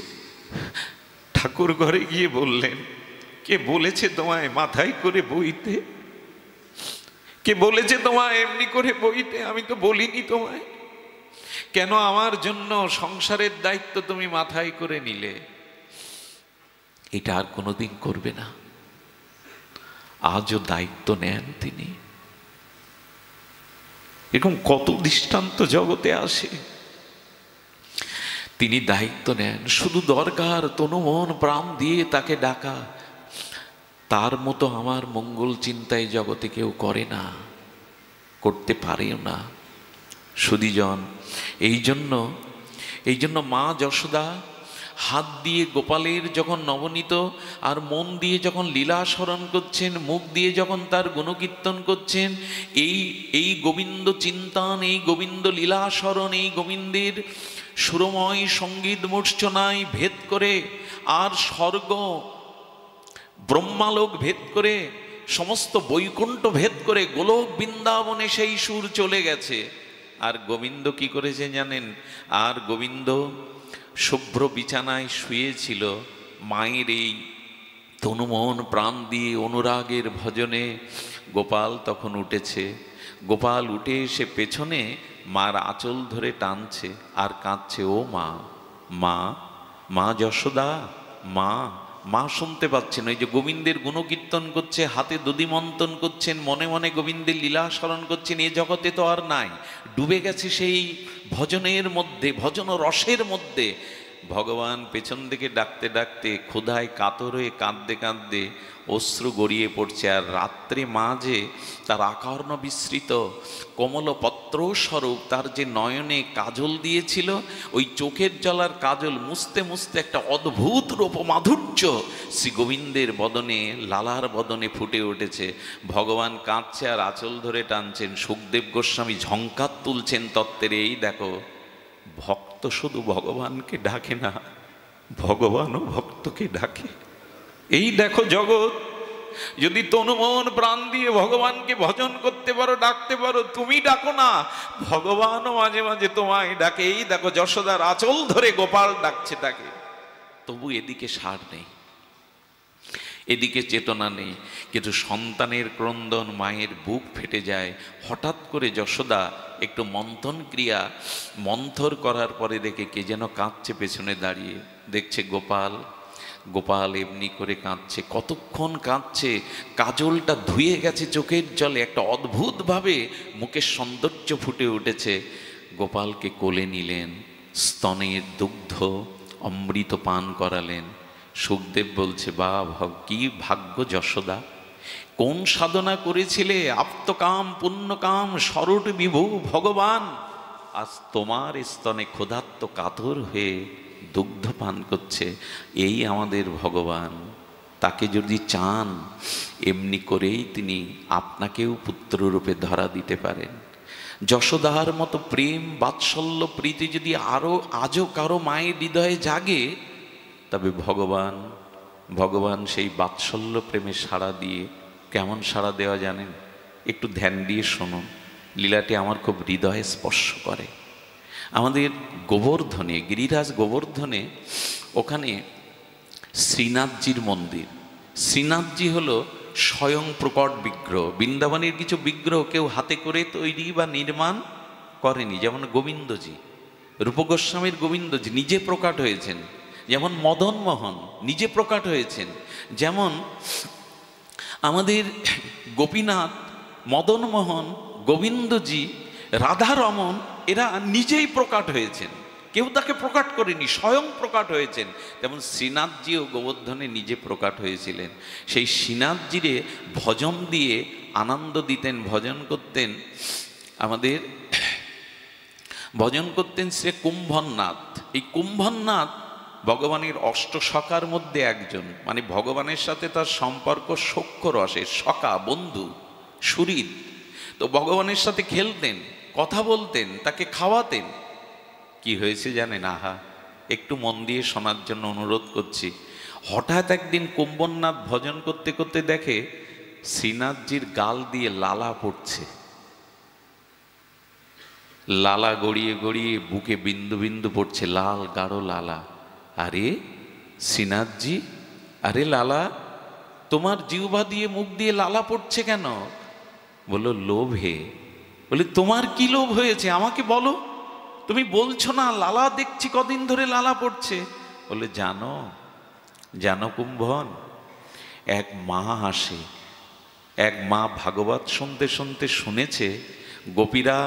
Speaker 1: ঠাকুর ঘরে গিয়ে বললেন, কে বলেছে তোমায় মাথায় করে বইতে? কে বলেছে তোমায় এমনি করে বইতে? আমি তো বলিনি তোমায়। কেন আমার জন্য সংসারের দায়িত্ব তুমি মাথায় করে নিলে? এটা আর কোনোদিন করবে না। আজও দায়িত্ব নেন তিনি। এরকম কত দৃষ্টান্ত জগতে আসে। তিনি দায়িত্ব নেন, শুধু দরকার তনু মন প্রাণ দিয়ে তাকে ডাকা। তার মতো আমার মঙ্গল চিন্তায় জগতে কেউ করে না, করতে পারেও না। সুধীজন, এই জন্য মা যশোদা হাত দিয়ে গোপালের যখন নবনীত আর মন দিয়ে যখন লীলা স্মরণ করছেন, মুখ দিয়ে যখন তার গুণকীর্তন করছেন, এই গোবিন্দ চিন্তন, এই গোবিন্দ লীলা স্মরণ, এই গোবিন্দের সুরময় সঙ্গীত মূর্ছনায় ভেদ করে আর স্বর্গ ব্রহ্মালোক ভেদ করে সমস্ত বৈকুণ্ঠ ভেদ করে গোলক বৃন্দাবনে সেই সুর চলে গেছে। আর গোবিন্দ কি করেছে জানেন? আর গোবিন্দ শুভ্র বিছানায় শুয়েছিল, মায়ের এই তনুমন প্রাণ দিয়ে অনুরাগের ভজনে। গোপাল তখন উঠেছে। গোপাল উঠে এসে পেছনে মার আঁচল ধরে টানছে আর কাঁদছে, ও মা, মা, মা যশোদা, মা। মা শুনতে পাচ্ছেন, ওই যে গোবিন্দের গুণকীর্তন করছে, হাতে দধিমন্থন করছেন, মনে মনে গোবিন্দের লীলা স্মরণ করছেন। এ জগতে তো আর নাই, ডুবে গেছে সেই ভজনের মধ্যে, ভজন রসের মধ্যে। ভগবান পেছন দিকে ডাকতে ডাকতে ক্ষুধায় কাতর হয়ে কাঁদতে কাঁদতে অশ্রু গড়িয়ে পড়ছে। আর রাত্রে মা যে তার আকর্ণ বিস্তৃত কমলপত্র স্বরূপ তার যে নয়নে কাজল দিয়েছিল, ওই চোখের জলার কাজল মুছতে মুছতে একটা অদ্ভুত রূপ মাধুর্য শ্রী গোবিন্দের বদনে, লালার বদনে ফুটে উঠেছে। ভগবান কাঁদছে আর আঁচল ধরে টানছেন। সুখদেব গোস্বামী ঝঙ্কার তুলছেন তত্ত্বের, এই দেখো, ভক্ত শুধু ভগবানকে ডাকে না, ভগবানও ভক্তকে ডাকে। এই দেখো জগৎ, যদি তনুমন প্রাণ দিয়ে ভগবানকে ভজন করতে পারো, ডাকতে পারো, তুমি ডাকো না, ভগবানও মাঝে মাঝে তোমায় ডাকে। এই দেখো যশোদার আঁচল ধরে গোপাল ডাকছে তাকে। তবু এদিকে সার নেই, এদিকে চেতনা নেই। কিন্তু সন্তানের ক্রন্দন, মায়ের বুক ফেটে যায়। হঠাৎ করে যশোদা একটু মন্থন ক্রিয়া মন্থর করার পরে দেখে কে যেন কাঁদছে পেছনে দাঁড়িয়ে। দেখছে গোপাল। গোপাল এমনি করে কাঁদছে, কতক্ষণ কাঁদছে, কাজলটা ধুয়ে গেছে চোখের জলে, একটা অদ্ভুতভাবে মুখের সৌন্দর্য ফুটে উঠেছে। গোপালকে কোলে নিলেন, স্তনের দুগ্ধ অমৃত পান করালেন। সুখদেব বলছে, বা কি ভাগ্য যশোদা, কোন সাধনা করেছিলে? আপ্তকাম পুণ্যকাম সরট বিভু ভগবান, আজ তোমার স্তনে ক্ষুধার্ত কাতর হয়ে দুগ্ধ পান করছে। এই আমাদের ভগবান। তাকে যদি চান এমনি করেই তিনি আপনাকেও পুত্ররূপে ধরা দিতে পারেন। যশোদার মতো প্রেম বাৎসল্য প্রীতি যদি আজও কারো মায়ের হৃদয়ে জাগে, তবে ভগবান সেই বাৎসল্য প্রেমে সাড়া দিয়ে, কেমন সাড়া দেওয়া জানেন? একটু ধ্যান দিয়ে শুনুন, লীলাটি আমার খুব হৃদয়ে স্পর্শ করে। আমাদের গোবর্ধনে, গিরিরাজ গোবর্ধনে, ওখানে শ্রীনাথজির মন্দির। শ্রীনাথজি হলো স্বয়ং প্রকট বিগ্রহ। বৃন্দাবনের কিছু বিগ্রহ কেউ হাতে করে তৈরি বা নির্মাণ করেনি, যেমন গোবিন্দজি, রূপ গোস্বামীর গোবিন্দজি নিজে প্রকট হয়েছেন। যেমন মদন মোহন নিজে প্রকট হয়েছেন। যেমন আমাদের গোপীনাথ, মদন মোহন, গোবিন্দজি, রাধারমণ এরা নিজেই প্রকাট হয়েছেন, কেউ তাকে প্রকাট করেনি, স্বয়ং প্রকাট হয়েছেন। তেমন শ্রীনাথজিও গোবর্ধনে নিজে প্রকাট হয়েছিলেন। সেই শ্রীনাথজিরে ভজন দিয়ে আনন্দ দিতেন, ভজন করতেন। আমাদের ভজন করতেন শ্রী কুম্ভনাথ। এই কুম্ভনাথ ভগবানের অষ্টসখার মধ্যে একজন, মানে ভগবানের সাথে তার সম্পর্ক সখ্য রসের, সখা, বন্ধু, সুহৃদ। তো ভগবানের সাথে খেলতেন, কথা বলতেন, তাকে খাওয়াতেন। কি হয়েছে জানেন? আহা, একটু মন দিয়ে শোনার জন্য অনুরোধ করছি। হঠাৎ একদিন কুম্ভনাথ ভজন করতে করতে দেখে শ্রীনাথজির গাল দিয়ে লালা পড়ছে, লালা গড়িয়ে গড়িয়ে বুকে বিন্দু বিন্দু পড়ছে, লাল গাঢ় লালা। আরে শ্রীনাথজি, আরে লালা, তোমার জিহ্বা দিয়ে মুখ দিয়ে লালা পড়ছে কেন? বললো লোভে। বলে তোমার কি লোভ হয়েছে আমাকে বলো, তুমি বলছো না লালা দেখছি কদিন ধরে লালা পড়ছে। বলে জানো, জানো কুম্ভন, এক মা আসে, এক মা ভাগবত শুনতে শুনতে শুনেছে গোপীরা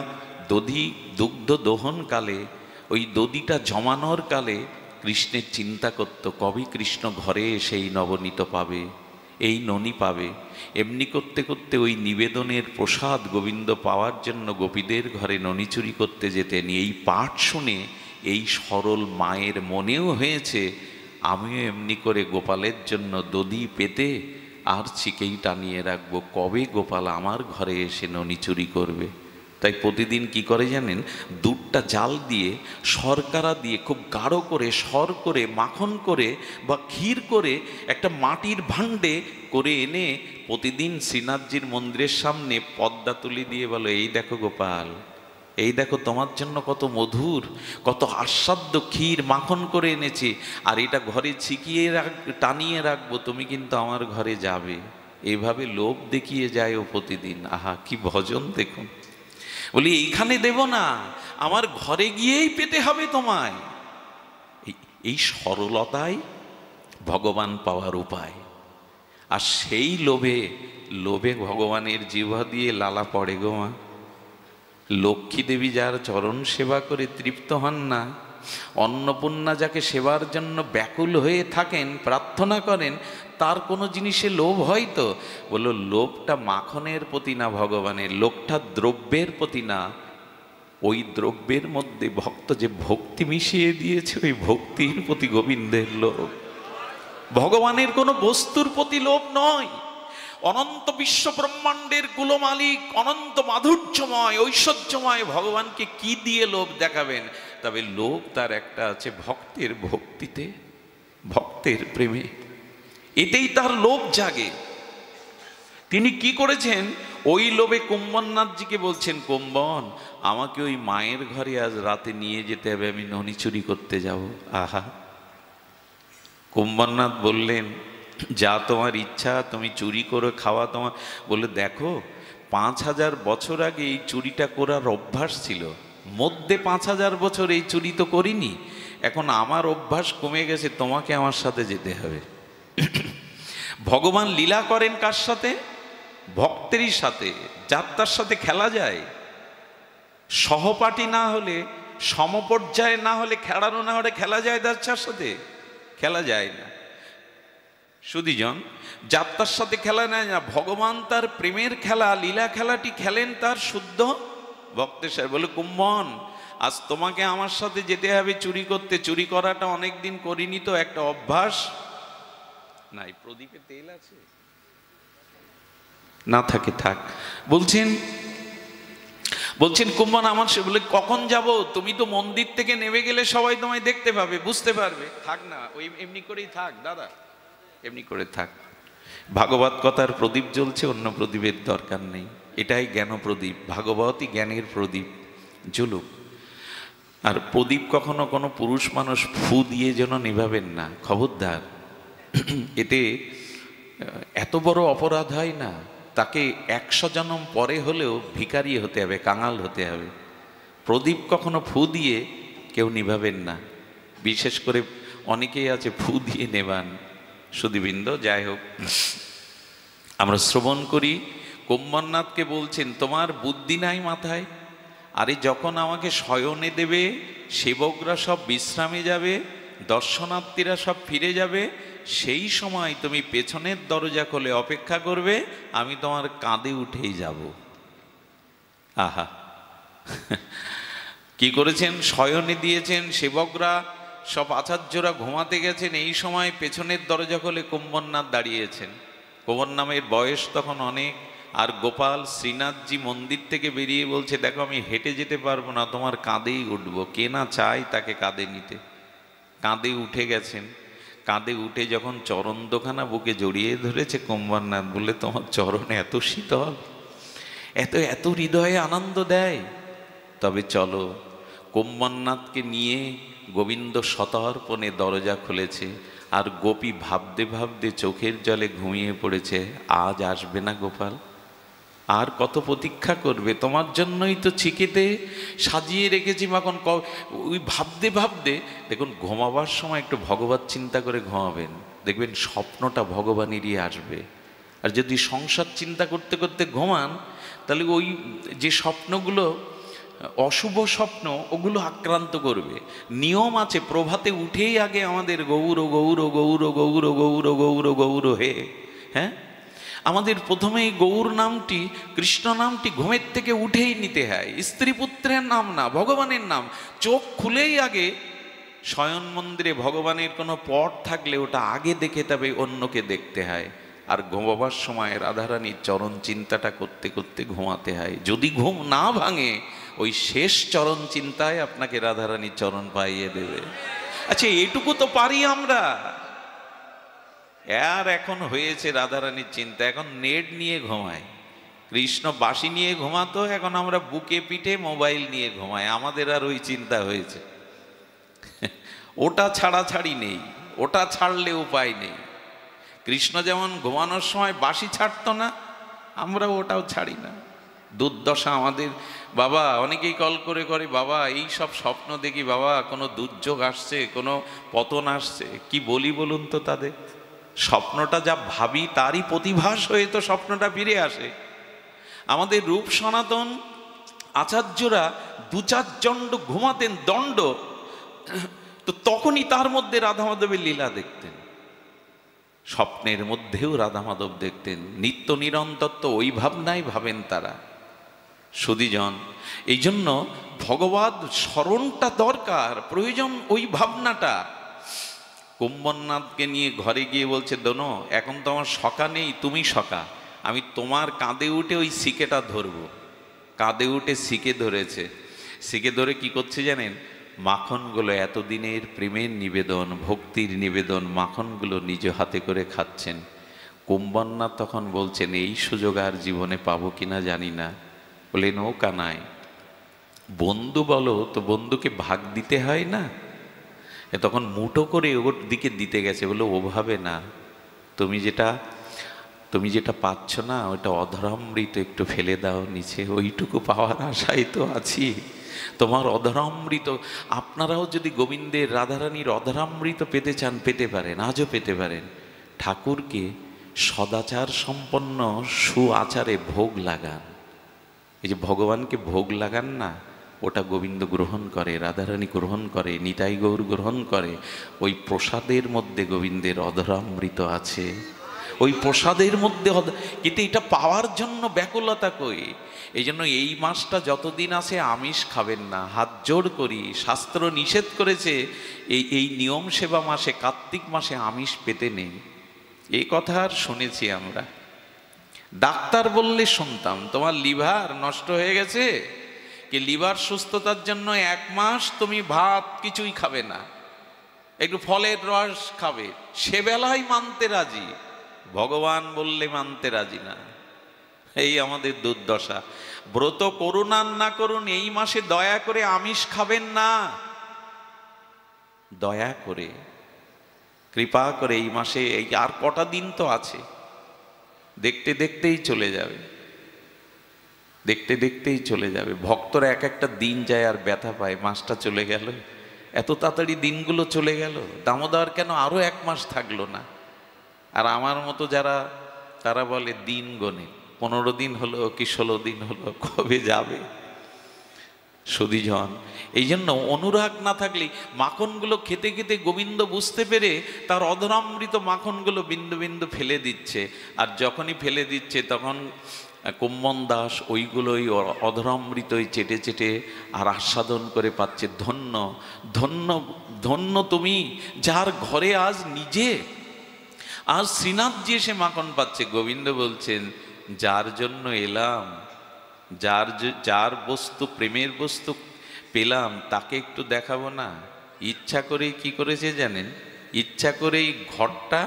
Speaker 1: দধি দুগ্ধ দোহনকালে, ওই দধিটা জমানোর কালে কৃষ্ণের চিন্তা করত, কবে কৃষ্ণ ঘরে সেই নবনীত পাবে, এই ননি পাবে। এমনি করতে করতে ওই নিবেদনের প্রসাদ গোবিন্দ পাওয়ার জন্য গোপীদের ঘরে ননি চুরি করতে যেতেন। এই পাঠ শুনে এই সরল মায়ের মনেও হয়েছে আমিও এমনি করে গোপালের জন্য দধি পেতে আর চিকেই টানিয়ে রাখবো, কবে গোপাল আমার ঘরে এসে ননি চুরি করবে। তাই প্রতিদিন কি করে জানেন? দুধটা জাল দিয়ে, শর্করা দিয়ে খুব গাঢ় করে, সর করে, মাখন করে বা ক্ষীর করে একটা মাটির ভাণ্ডে করে এনে প্রতিদিন শ্রীনাথজির মন্দিরের সামনে পদ্মা তুলি দিয়ে বলো, এই দেখো গোপাল, এই দেখো তোমার জন্য কত মধুর, কত আস্বাদ্য ক্ষীর মাখন করে এনেছি, আর এটা ঘরে ছিকিয়ে টানিয়ে রাখবো, তুমি কিন্তু আমার ঘরে যাবে। এইভাবে লোভ দেখিয়ে যায় ও প্রতিদিন। আহা, কি ভজন দেখুন। বলি এইখানে দেব না, আমার ঘরে গিয়েই পেতে হবে তোমায়। এই সরলতাই ভগবান পাওয়ার উপায়। আর সেই লোভে লোভে ভগবানের জিহ্বা দিয়ে লালা পড়ে গো মা। লক্ষ্মী দেবী যার চরণ সেবা করে তৃপ্ত হন না, অন্নপূর্ণা যাকে সেবার জন্য ব্যাকুল হয়ে থাকেন, প্রার্থনা করেন, তার কোনো জিনিসে লোভ হয় তো? বলল লোভটা মাখনের প্রতি না ভগবানের, লোভটা দ্রব্যের প্রতি না, ওই দ্রব্যের মধ্যে ভক্ত যে ভক্তি মিশিয়ে দিয়েছে, ওই ভক্তির প্রতি গোবিন্দের লোভ। ভগবানের কোনো বস্তুর প্রতি লোভ নয়। অনন্ত বিশ্ব ব্রহ্মাণ্ডের কুলমালিক, অনন্ত মাধুর্যময়, ঐশ্বর্যময় ভগবানকে কি দিয়ে লোভ দেখাবেন? তবে লোভ তার একটা আছে, ভক্তের ভক্তিতে, ভক্তের প্রেমে, এতেই তার লোভ জাগে। তিনি কি করেছেন? ওই লোভে কুম্ভনাথজিকে বলছেন, কুম্ভন আমাকে ওই মায়ের ঘরে আজ রাতে নিয়ে যেতে হবে, আমি ননি চুরি করতে যাব। আহা, কুম্ভনাথ বললেন যা তোমার ইচ্ছা, তুমি চুরি করে খাওয়া তোমার। বলে দেখো 5000 বছর আগে এই চুরিটা করার অভ্যাস ছিল, মধ্যে 5000 বছর এই চুরি তো করিনি, এখন আমার অভ্যাস কমে গেছে, তোমাকে আমার সাথে যেতে হবে। ভগবান লীলা করেন কার সাথে? ভক্তেরই সাথে, যার তার সাথে খেলা যায়। সহপাঠী না হলে, সমপর্যায়ে না হলে, খেলানো না হলে খেলা যায় তার সাথে? খেলা যায় না। সুধীজন, যার তার সাথে খেলা নেয় না। ভগবান তার প্রেমের খেলা, লীলা খেলাটি খেলেন তার শুদ্ধ ভক্তের সাথে। বলে কুম্ভন আজ তোমাকে আমার সাথে যেতে হবে চুরি করতে। চুরি করাটা অনেকদিন করিনি তো, একটা অভ্যাস। নাই প্রদীপে তেল আছে? না থাকে থাক। বলছেন কুম্ভন আমার সে। বলে কখন যাব? তুমি তো মন্দির থেকে নেমে গেলে সবাই তোমায় দেখতে পাবে, বুঝতে পারবে। থাক না, ওই এমনি করেই থাক দাদা, এমনি করে থাক। ভাগবত কথার প্রদীপ জ্বলছে, অন্য প্রদীপের দরকার নেই। এটাই জ্ঞান প্রদীপ, ভাগবতই জ্ঞানের প্রদীপ, জ্বলুক। আর প্রদীপ কখনো কোনো পুরুষ মানুষ ফু দিয়ে যেন নেভাবেন না, খবরদার। এতে এত বড় অপরাধ হয় না, তাকে 100 জন্ম পরে হলেও ভিখারি হতে হবে, কাঙাল হতে হবে। প্রদীপ কখনো ফু দিয়ে কেউ নিভাবেন না। বিশেষ করে অনেকেই আছে ফু দিয়ে নেবান। সুধীবৃন্দ, যাই হোক, আমরা শ্রবণ করি কুম্ভনাথকে বলছেন, তোমার বুদ্ধি নাই মাথায়? আরে যখন আমাকে শয়নে দেবে, সেবকরা সব বিশ্রামে যাবে, দর্শনার্থীরা সব ফিরে যাবে, সেই সময় তুমি পেছনের দরজা খুলে অপেক্ষা করবে, আমি তোমার কাঁধে উঠেই যাব। আহা, কি করেছেন? শয়নে দিয়েছেন, সেবকরা সব আচার্যরা ঘুমাতে গেছেন, এই সময় পেছনের দরজা খুলে কুম্ভনাথ দাঁড়িয়েছেন। কুম্ভনাথের বয়স তখন অনেক, আর গোপাল শ্রীনাথজি মন্দির থেকে বেরিয়ে বলছে, দেখো আমি হেঁটে যেতে পারবো না, তোমার কাঁধেই উঠবো। কে না চায় তাকে কাঁধে নিতে? কাঁধে উঠে গেছেন। কাঁধে উঠে যখন চরণ দোখানা বুকে জড়িয়ে ধরেছে, কুম্ভনাথ বলে, তোমার চরণ এত শীতল, এত এত হৃদয়ে আনন্দ দেয়। তবে চলো। কুম্ভনাথকে নিয়ে গোবিন্দ সতর্পণে দরজা খুলেছে, আর গোপী ভাবতে ভাবতে চোখের জলে ঘুমিয়ে পড়েছে। আজ আসবে না গোপাল, আর কত প্রতীক্ষা করবে? তোমার জন্যই তো চিকেতে সাজিয়ে রেখেছি মাখন। ওই ভাবতে ভাবতে দেখুন, ঘুমাবার সময় একটু ভগবত চিন্তা করে ঘুমাবেন, দেখবেন স্বপ্নটা ভগবানেরই আসবে। আর যদি সংসার চিন্তা করতে করতে ঘুমান, তাহলে ওই যে স্বপ্নগুলো অশুভ স্বপ্ন, ওগুলো আক্রান্ত করবে। নিয়ম আছে, প্রভাতে উঠেই আগে আমাদের গৌর গৌর গৌর গৌর গৌর গৌর গৌর হে, হ্যাঁ, আমাদের প্রথমেই গৌর নামটি, কৃষ্ণ নামটি ঘুমের থেকে উঠেই নিতে হয়। স্ত্রী পুত্রের নাম না, ভগবানের নাম। চোখ খুলেই আগে শয়ন মন্দিরে ভগবানের কোনো পট থাকলে ওটা আগে দেখে তবে অন্যকে দেখতে হয়। আর ঘুমাবার সময় রাধারানীর চরণ চিন্তাটা করতে করতে ঘুমাতে হয়। যদি ঘুম না ভাঙে, ওই শেষ চরণ চিন্তায় আপনাকে রাধারানীর চরণ পাইয়ে দেবে। আচ্ছা, এটুকু তো পারি আমরা। আর এখন হয়েছে রাধারানীর চিন্তা, এখন নেট নিয়ে ঘুমায়। কৃষ্ণ বাঁশি নিয়ে ঘুমাতো, এখন আমরা বুকে পিঠে মোবাইল নিয়ে ঘুমাই। আমাদের আর ওই চিন্তা হয়েছে। ওটা ছাড়াছাড়ি নেই, ওটা ছাড়লে উপায় নেই। কৃষ্ণ যেমন ঘুমানোর সময় বাঁশি ছাড়তো না, আমরা ওটাও ছাড়ি না। দুর্দশা আমাদের। বাবা অনেকেই কল করে করে, বাবা এই সব স্বপ্ন দেখি, বাবা কোনো দুর্যোগ আসছে, কোনো পতন আসছে। কি বলি বলুন তো তাদের? স্বপ্নটা যা ভাবি তারই প্রতিভাস হয়ে তো স্বপ্নটা ফিরে আসে। আমাদের রূপ সনাতন আচার্যরা 2-4 দণ্ড ঘুমাতেন, দণ্ড, তো তখনই তার মধ্যে রাধা মাধবের লীলা দেখতেন। স্বপ্নের মধ্যেও রাধা মাধব দেখতেন। নিত্য নিরন্তর তো ওই ভাবনাই ভাবেন তারা। সুধীজন, এই জন্য ভগবত স্মরণটা দরকার, প্রয়োজন ওই ভাবনাটা। কুম্ভনাথকে নিয়ে ঘরে গিয়ে বলছে, দোনো এখন তো আমার সখা নেই, তুমি সখা, আমি তোমার কাঁধে উঠে ওই শিকেটা ধরবো। কাঁধে উঠে শিকে ধরেছে। শিকে ধরে কি করছে জানেন? মাখনগুলো, এতদিনের প্রেমের নিবেদন, ভক্তির নিবেদন, মাখনগুলো নিজ হাতে করে খাচ্ছেন। কুম্ভনাথ তখন বলছেন, এই সুযোগ আর জীবনে পাবো কিনা জানি না। বলে, নৌকা নাই, বন্ধু বলো তো, বন্ধুকে ভাগ দিতে হয় না? তখন মুঠো করে ওর দিকে দিতে গেছে। বলে, ওভাবে না, তুমি যেটা পাচ্ছ না, ওটা অধরামৃত, একটু ফেলে দাও নিচে, ওইটুকু পাওয়ার আশাই তো আছি। তোমার অধরামৃত, আপনারাও যদি গোবিন্দের, রাধারানীর অধরামৃত পেতে চান, পেতে পারেন, আজও পেতে পারেন। ঠাকুরকে সদাচার সম্পন্ন সুআচারে ভোগ লাগান। এই যে ভগবানকে ভোগ লাগান না, ওটা গোবিন্দ গ্রহণ করে, রাধারানী গ্রহণ করে, নিতাই গৌর গ্রহণ করে। ওই প্রসাদের মধ্যে গোবিন্দের অধরামৃত আছে, ওই প্রসাদের মধ্যে। কিন্তু এটা পাওয়ার জন্য ব্যাকুলতা কই। এই জন্য এই মাসটা যতদিন আছে আমিষ খাবেন না, হাত জোড় করি। শাস্ত্র নিষেধ করেছে এই নিয়ম সেবা মাসে, কার্তিক মাসে আমিষ পেতে নেই। এই কথা আর শুনেছি আমরা। ডাক্তার বললে শুনতাম, তোমার লিভার নষ্ট হয়ে গেছে, কি লিভার সুস্থতার জন্য 1 মাস তুমি ভাত কিছুই খাবে না, একটু ফলের রস খাবে। সে বেলায় মানতে রাজি, ভগবান বললে মানতে রাজি না। এই আমাদের দুর্দশা। ব্রত করুন আর না করুন, এই মাসে দয়া করে আমিষ খাবেন না। দয়া করে, কৃপা করে এই মাসে, এই আর কটা দিন তো আছে, দেখতে দেখতেই চলে যাবে, দেখতে দেখতেই চলে যাবে। ভক্তরা এক একটা দিন যায় আর ব্যথা পায়, মাসটা চলে গেল, এত তাড়াতাড়ি দিনগুলো চলে গেল। দামোদর কেন আরো 1 মাস থাকলো না? আর আমার মতো যারা, তারা বলে দিন গণে, 15 দিন হলো কি 16 দিন হলো, কবে যাবে সুধীজন। এই জন্য অনুরাগ না থাকলে মাখনগুলো খেতে খেতে গোবিন্দ বুঝতে পেরে তার অধরামৃত মাখনগুলো বিন্দু বিন্দু ফেলে দিচ্ছে। আর যখনই ফেলে দিচ্ছে তখন কুম্মন দাস ওইগুলোই অধরামৃতই চেটে চেটে আর আস্বাদন করে পাচ্ছে। ধন্য ধন্য ধন্য তুমি, যার ঘরে আজ নিজে আজ শ্রীনাথজি এসে মাখন পাচ্ছে। গোবিন্দ বলছেন, যার জন্য এলাম, যার বস্তু প্রেমের বস্তু পেলাম, তাকে একটু দেখাবো না? ইচ্ছা করেই কি করেছে জানেন? ইচ্ছা করেই ঘরটা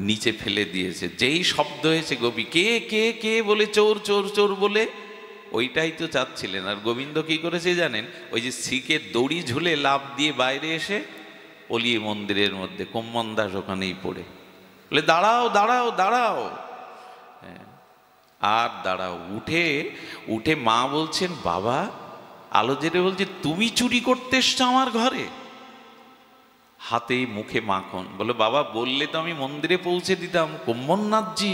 Speaker 1: নিচে ফেলে দিয়েছে। যেই শব্দ হয়েছে গোপী কে কে কে বলে চোর চোর চোর বলে, ওইটাই তো চাচ্ছিলেন। আর গোবিন্দ কি করেছে জানেন? ওই যে শিখে দড়ি ঝুলে লাফ দিয়ে বাইরে এসে অলিয়ে মন্দিরের মধ্যে কুম্মন দাস ওখানেই পড়ে বলে, দাঁড়াও দাঁড়াও দাঁড়াও। আর দাঁড়াও, উঠে মা বলছেন, বাবা আলো জেরে বলছে, তুমি চুরি করতে এসছো আমার ঘরে? হাতে মুখে মাখন। বলো, বাবা বললে তো আমি মন্দিরে পৌঁছে দিতাম। কুম্মননাথজি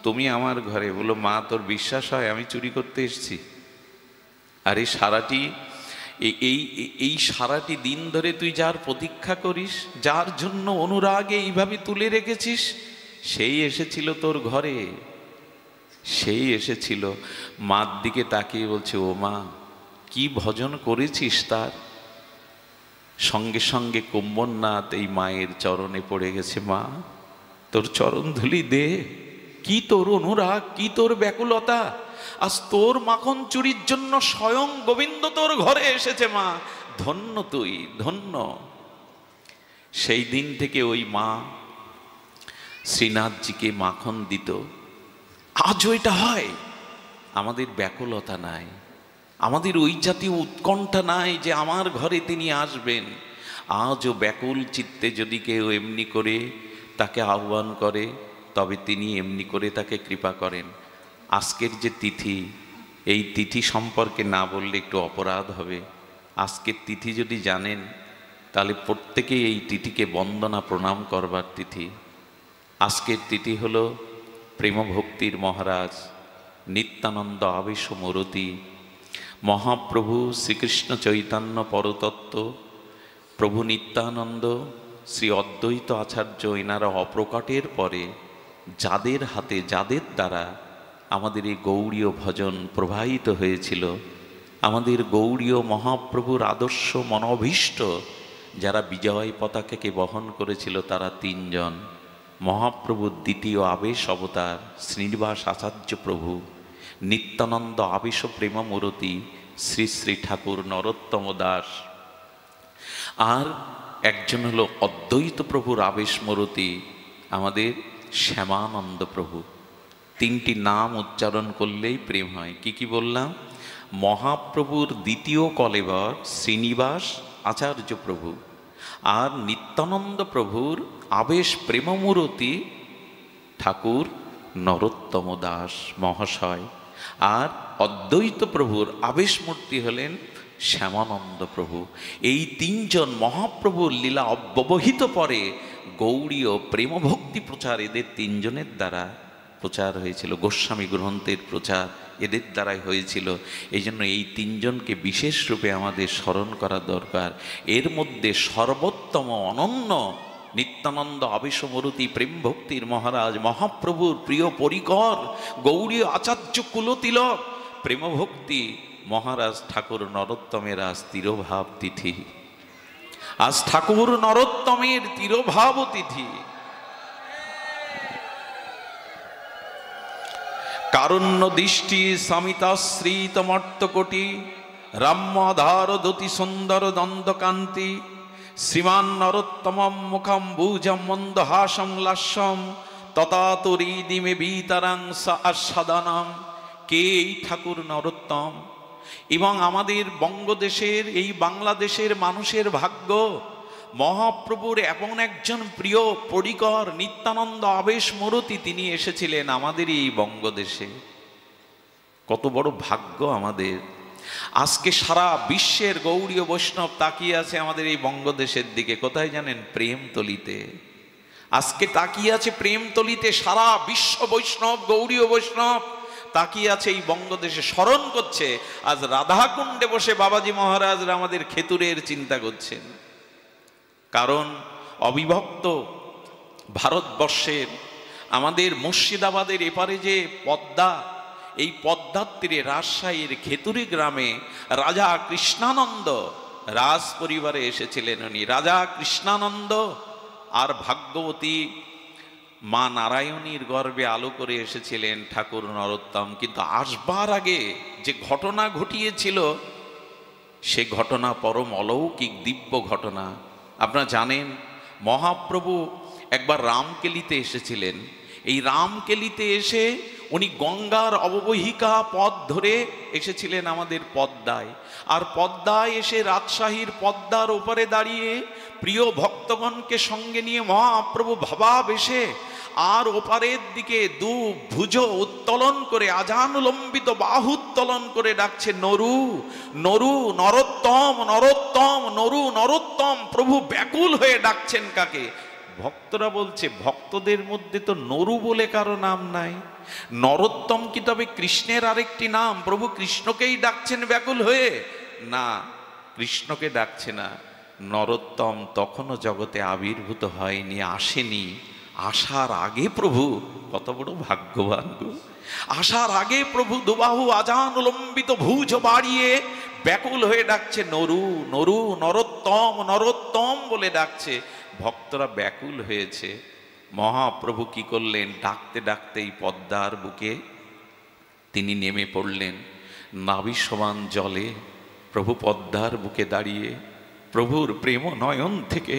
Speaker 1: তুমি আমার ঘরে? বলো, মা তোর বিশ্বাস হয় আমি চুরি করতে এসছি? আর এই সারাটি দিন ধরে তুই যার প্রতীক্ষা করিস, যার জন্য অনুরাগে এইভাবে তুলে রেখেছিস, সেই এসেছিল তোর ঘরে, সেই এসেছিল। মার দিকে তাকিয়ে বলছে, ও মা কি ভজন করেছিস তার? সঙ্গে সঙ্গে কুম্ভনাথ এই মায়ের চরণে পড়ে গেছে। মা তোর চরণ ধুলি দে, কি তোর অনুরাগ, কি তোর ব্যাকুলতা। আজ তোর মাখন চুরির জন্য স্বয়ং গোবিন্দ তোর ঘরে এসেছে। মা ধন্য তুই, ধন্য। সেই দিন থেকে ওই মা শ্রীনাথজিকে মাখন দিত। আজও এটা হয়। আমাদের ব্যাকুলতা নাই, আমাদের ওই জাতীয় উৎকণ্ঠা নাই যে আমার ঘরে তিনি আসবেন। আজও ব্যাকুল চিত্তে যদি কেউ এমনি করে তাকে আহ্বান করে, তবে তিনি এমনি করে তাকে কৃপা করেন। আজকের যে তিথি, এই তিথি সম্পর্কে না বললে একটু অপরাধ হবে। আজকের তিথি যদি জানেন, তাহলে প্রত্যেকেই এই তিথিকে বন্দনা প্রণাম করবার তিথি। আজকের তিথি হলো প্রেমভক্তির মহারাজ নিত্যানন্দ আবেশ মূরতি মহাপ্রভু শ্রীকৃষ্ণ চৈতন্য পরতত্ত্ব প্রভু নিত্যানন্দ শ্রী অদ্বৈত আচার্য, এনারা অপ্রকটের পরে যাদের হাতে, যাদের দ্বারা আমাদের এই গৌড়ীয় ভজন প্রবাহিত হয়েছিল, আমাদের গৌড়ীয় মহাপ্রভুর আদর্শ মনোভীষ্ট যারা বিজয় পতাকাকে বহন করেছিল, তারা তিনজন। মহাপ্রভুর দ্বিতীয় আবেশ অবতার শ্রীনিবাস আচার্য প্রভু, নিত্যানন্দ আবেশ প্রেমমূরতি শ্রী শ্রী ঠাকুর নরোত্তম দাস, আর একজন হলো অদ্বৈত প্রভুর আবেশ মূরতি আমাদের শ্যামানন্দ প্রভু। তিনটি নাম উচ্চারণ করলেই প্রেম হয়। কি কি বললাম? মহাপ্রভুর দ্বিতীয় কলেবর শ্রীনিবাস আচার্য প্রভু, আর নিত্যানন্দ প্রভুর আবেশ প্রেমমূরতি ঠাকুর নরোত্তম দাস মহাশয়, আর অদ্বৈত প্রভুর আবেশ মূর্তি হলেন শ্যামানন্দ প্রভু। এই তিনজন মহাপ্রভুর লীলা অব্যবহিত পরে গৌড়ীয় প্রেমভক্তি প্রচার এদের তিনজনের দ্বারা প্রচার হয়েছিল। গোস্বামী গ্রন্থের প্রচার এদের দ্বারাই হয়েছিল। এই জন্য এই তিনজনকে বিশেষ রূপে আমাদের স্মরণ করা দরকার। এর মধ্যে সর্বোত্তম অনন্য নিত্যানন্দ আবেশ মূরতি প্রেম ভক্তির মহারাজ মহাপ্রভুর প্রিয় পরিকর গৌড়ীয় আচার্য কুলতিলক প্রেমভক্তি মহারাজ ঠাকুর নরোত্তমের আজ তিরোভাব তিথি। আজ ঠাকুর নরোত্তমের তিরোভাব তিথি। কারুণ্য দৃষ্টি সমিতাশ্রিত মর্তকোটি রাম্যধার দতি সুন্দর দ্বন্দ্বকান্তি শ্রীমান নরোত্তমম মুখম ভুজম মন্দহাসম লাস্যম ততাতুরিদিমে বিতরাং আস্বাদনম। কে এই ঠাকুর নরোত্তম? এবং আমাদের বঙ্গদেশের এই বাংলাদেশের মানুষের ভাগ্য মহাপ্রভুর এমন একজন প্রিয় পরিকর নিত্যানন্দ আবেশ মূরতি তিনি এসেছিলেন আমাদের এই বঙ্গদেশে। কত বড় ভাগ্য আমাদের। আজকে সারা বিশ্বের গৌড়ীয় বৈষ্ণব তাকিয়ে আছে আমাদের এই বঙ্গদেশের দিকে। কোথায় জানেন? প্রেমতলিতে। আজকে তাকিয়ে আছে প্রেমতলিতে সারা বিশ্ব বৈষ্ণব, গৌড়ীয় বৈষ্ণব তাকিয়ে আছে এই বঙ্গদেশে, স্মরণ করছে। আজ রাধাকুণ্ডে বসে বাবাজি মহারাজরা আমাদের খেতুরের চিন্তা করছেন। কারণ অবিভক্ত ভারতবর্ষের আমাদের মুর্শিদাবাদের এপারে যে পদ্মা, এই পদ্মার তীরে রাজশাহীর খেতুরি গ্রামে রাজা কৃষ্ণানন্দ রাজ পরিবারে এসেছিলেন। উনি রাজা কৃষ্ণানন্দ আর ভাগ্যবতী মা নারায়ণীর গর্ভে আলো করে এসেছিলেন ঠাকুর নরোত্তম। কিন্তু আসবার আগে যে ঘটনা ঘটিয়েছিল সে ঘটনা পরম অলৌকিক দিব্য ঘটনা। আপনারা জানেন মহাপ্রভু একবার রামকেলিতে এসেছিলেন। এই রামকেলিতে এসে উনি গঙ্গার অববাহিকা পথ ধরে এসেছিলেন আমাদের পদ্মায়। আর পদ্মায় এসে রাজশাহীর পদ্মার ওপারে দাঁড়িয়ে প্রিয় ভক্তগণকে সঙ্গে নিয়ে মহাপ্রভু ভাবাবেশে আর ওপারের দিকে দু ভুজ উত্তোলন করে আজানুলম্বিত বাহু উত্তোলন করে ডাকছে নরু নরু নরোত্তম নরোত্তম নরু নরোত্তম। প্রভু ব্যাকুল হয়ে ডাকছেন কাকে? ভক্তরা বলছে ভক্তদের মধ্যে তো নরু বলে কারো নাম নাই, নরোত্তম কি তবে কৃষ্ণের আরেকটি নাম? প্রভু কৃষ্ণকেই ডাকছেন ব্যাকুল হয়ে? না, কৃষ্ণকে ডাকছে না। নরোত্তম তখনও জগতে আবির্ভূত হয়নি, আসেনি। আসার আগে প্রভু, কত বড় ভাগ্যবান গো, আসার আগে প্রভু দুবাহু আজানুলম্বিত ভুজ বাড়িয়ে ব্যাকুল হয়ে ডাকছে নরু নরু নরোত্তম নরোত্তম বলে ডাকছে। ভক্তরা ব্যাকুল হয়েছে। মহাপ্রভু কি করলেন? ডাকতে ডাকতেই পদ্মার বুকে তিনি নেমে পড়লেন। নাভিসমান জলে প্রভু পদ্মার বুকে দাঁড়িয়ে প্রভুর প্রেম নয়ন থেকে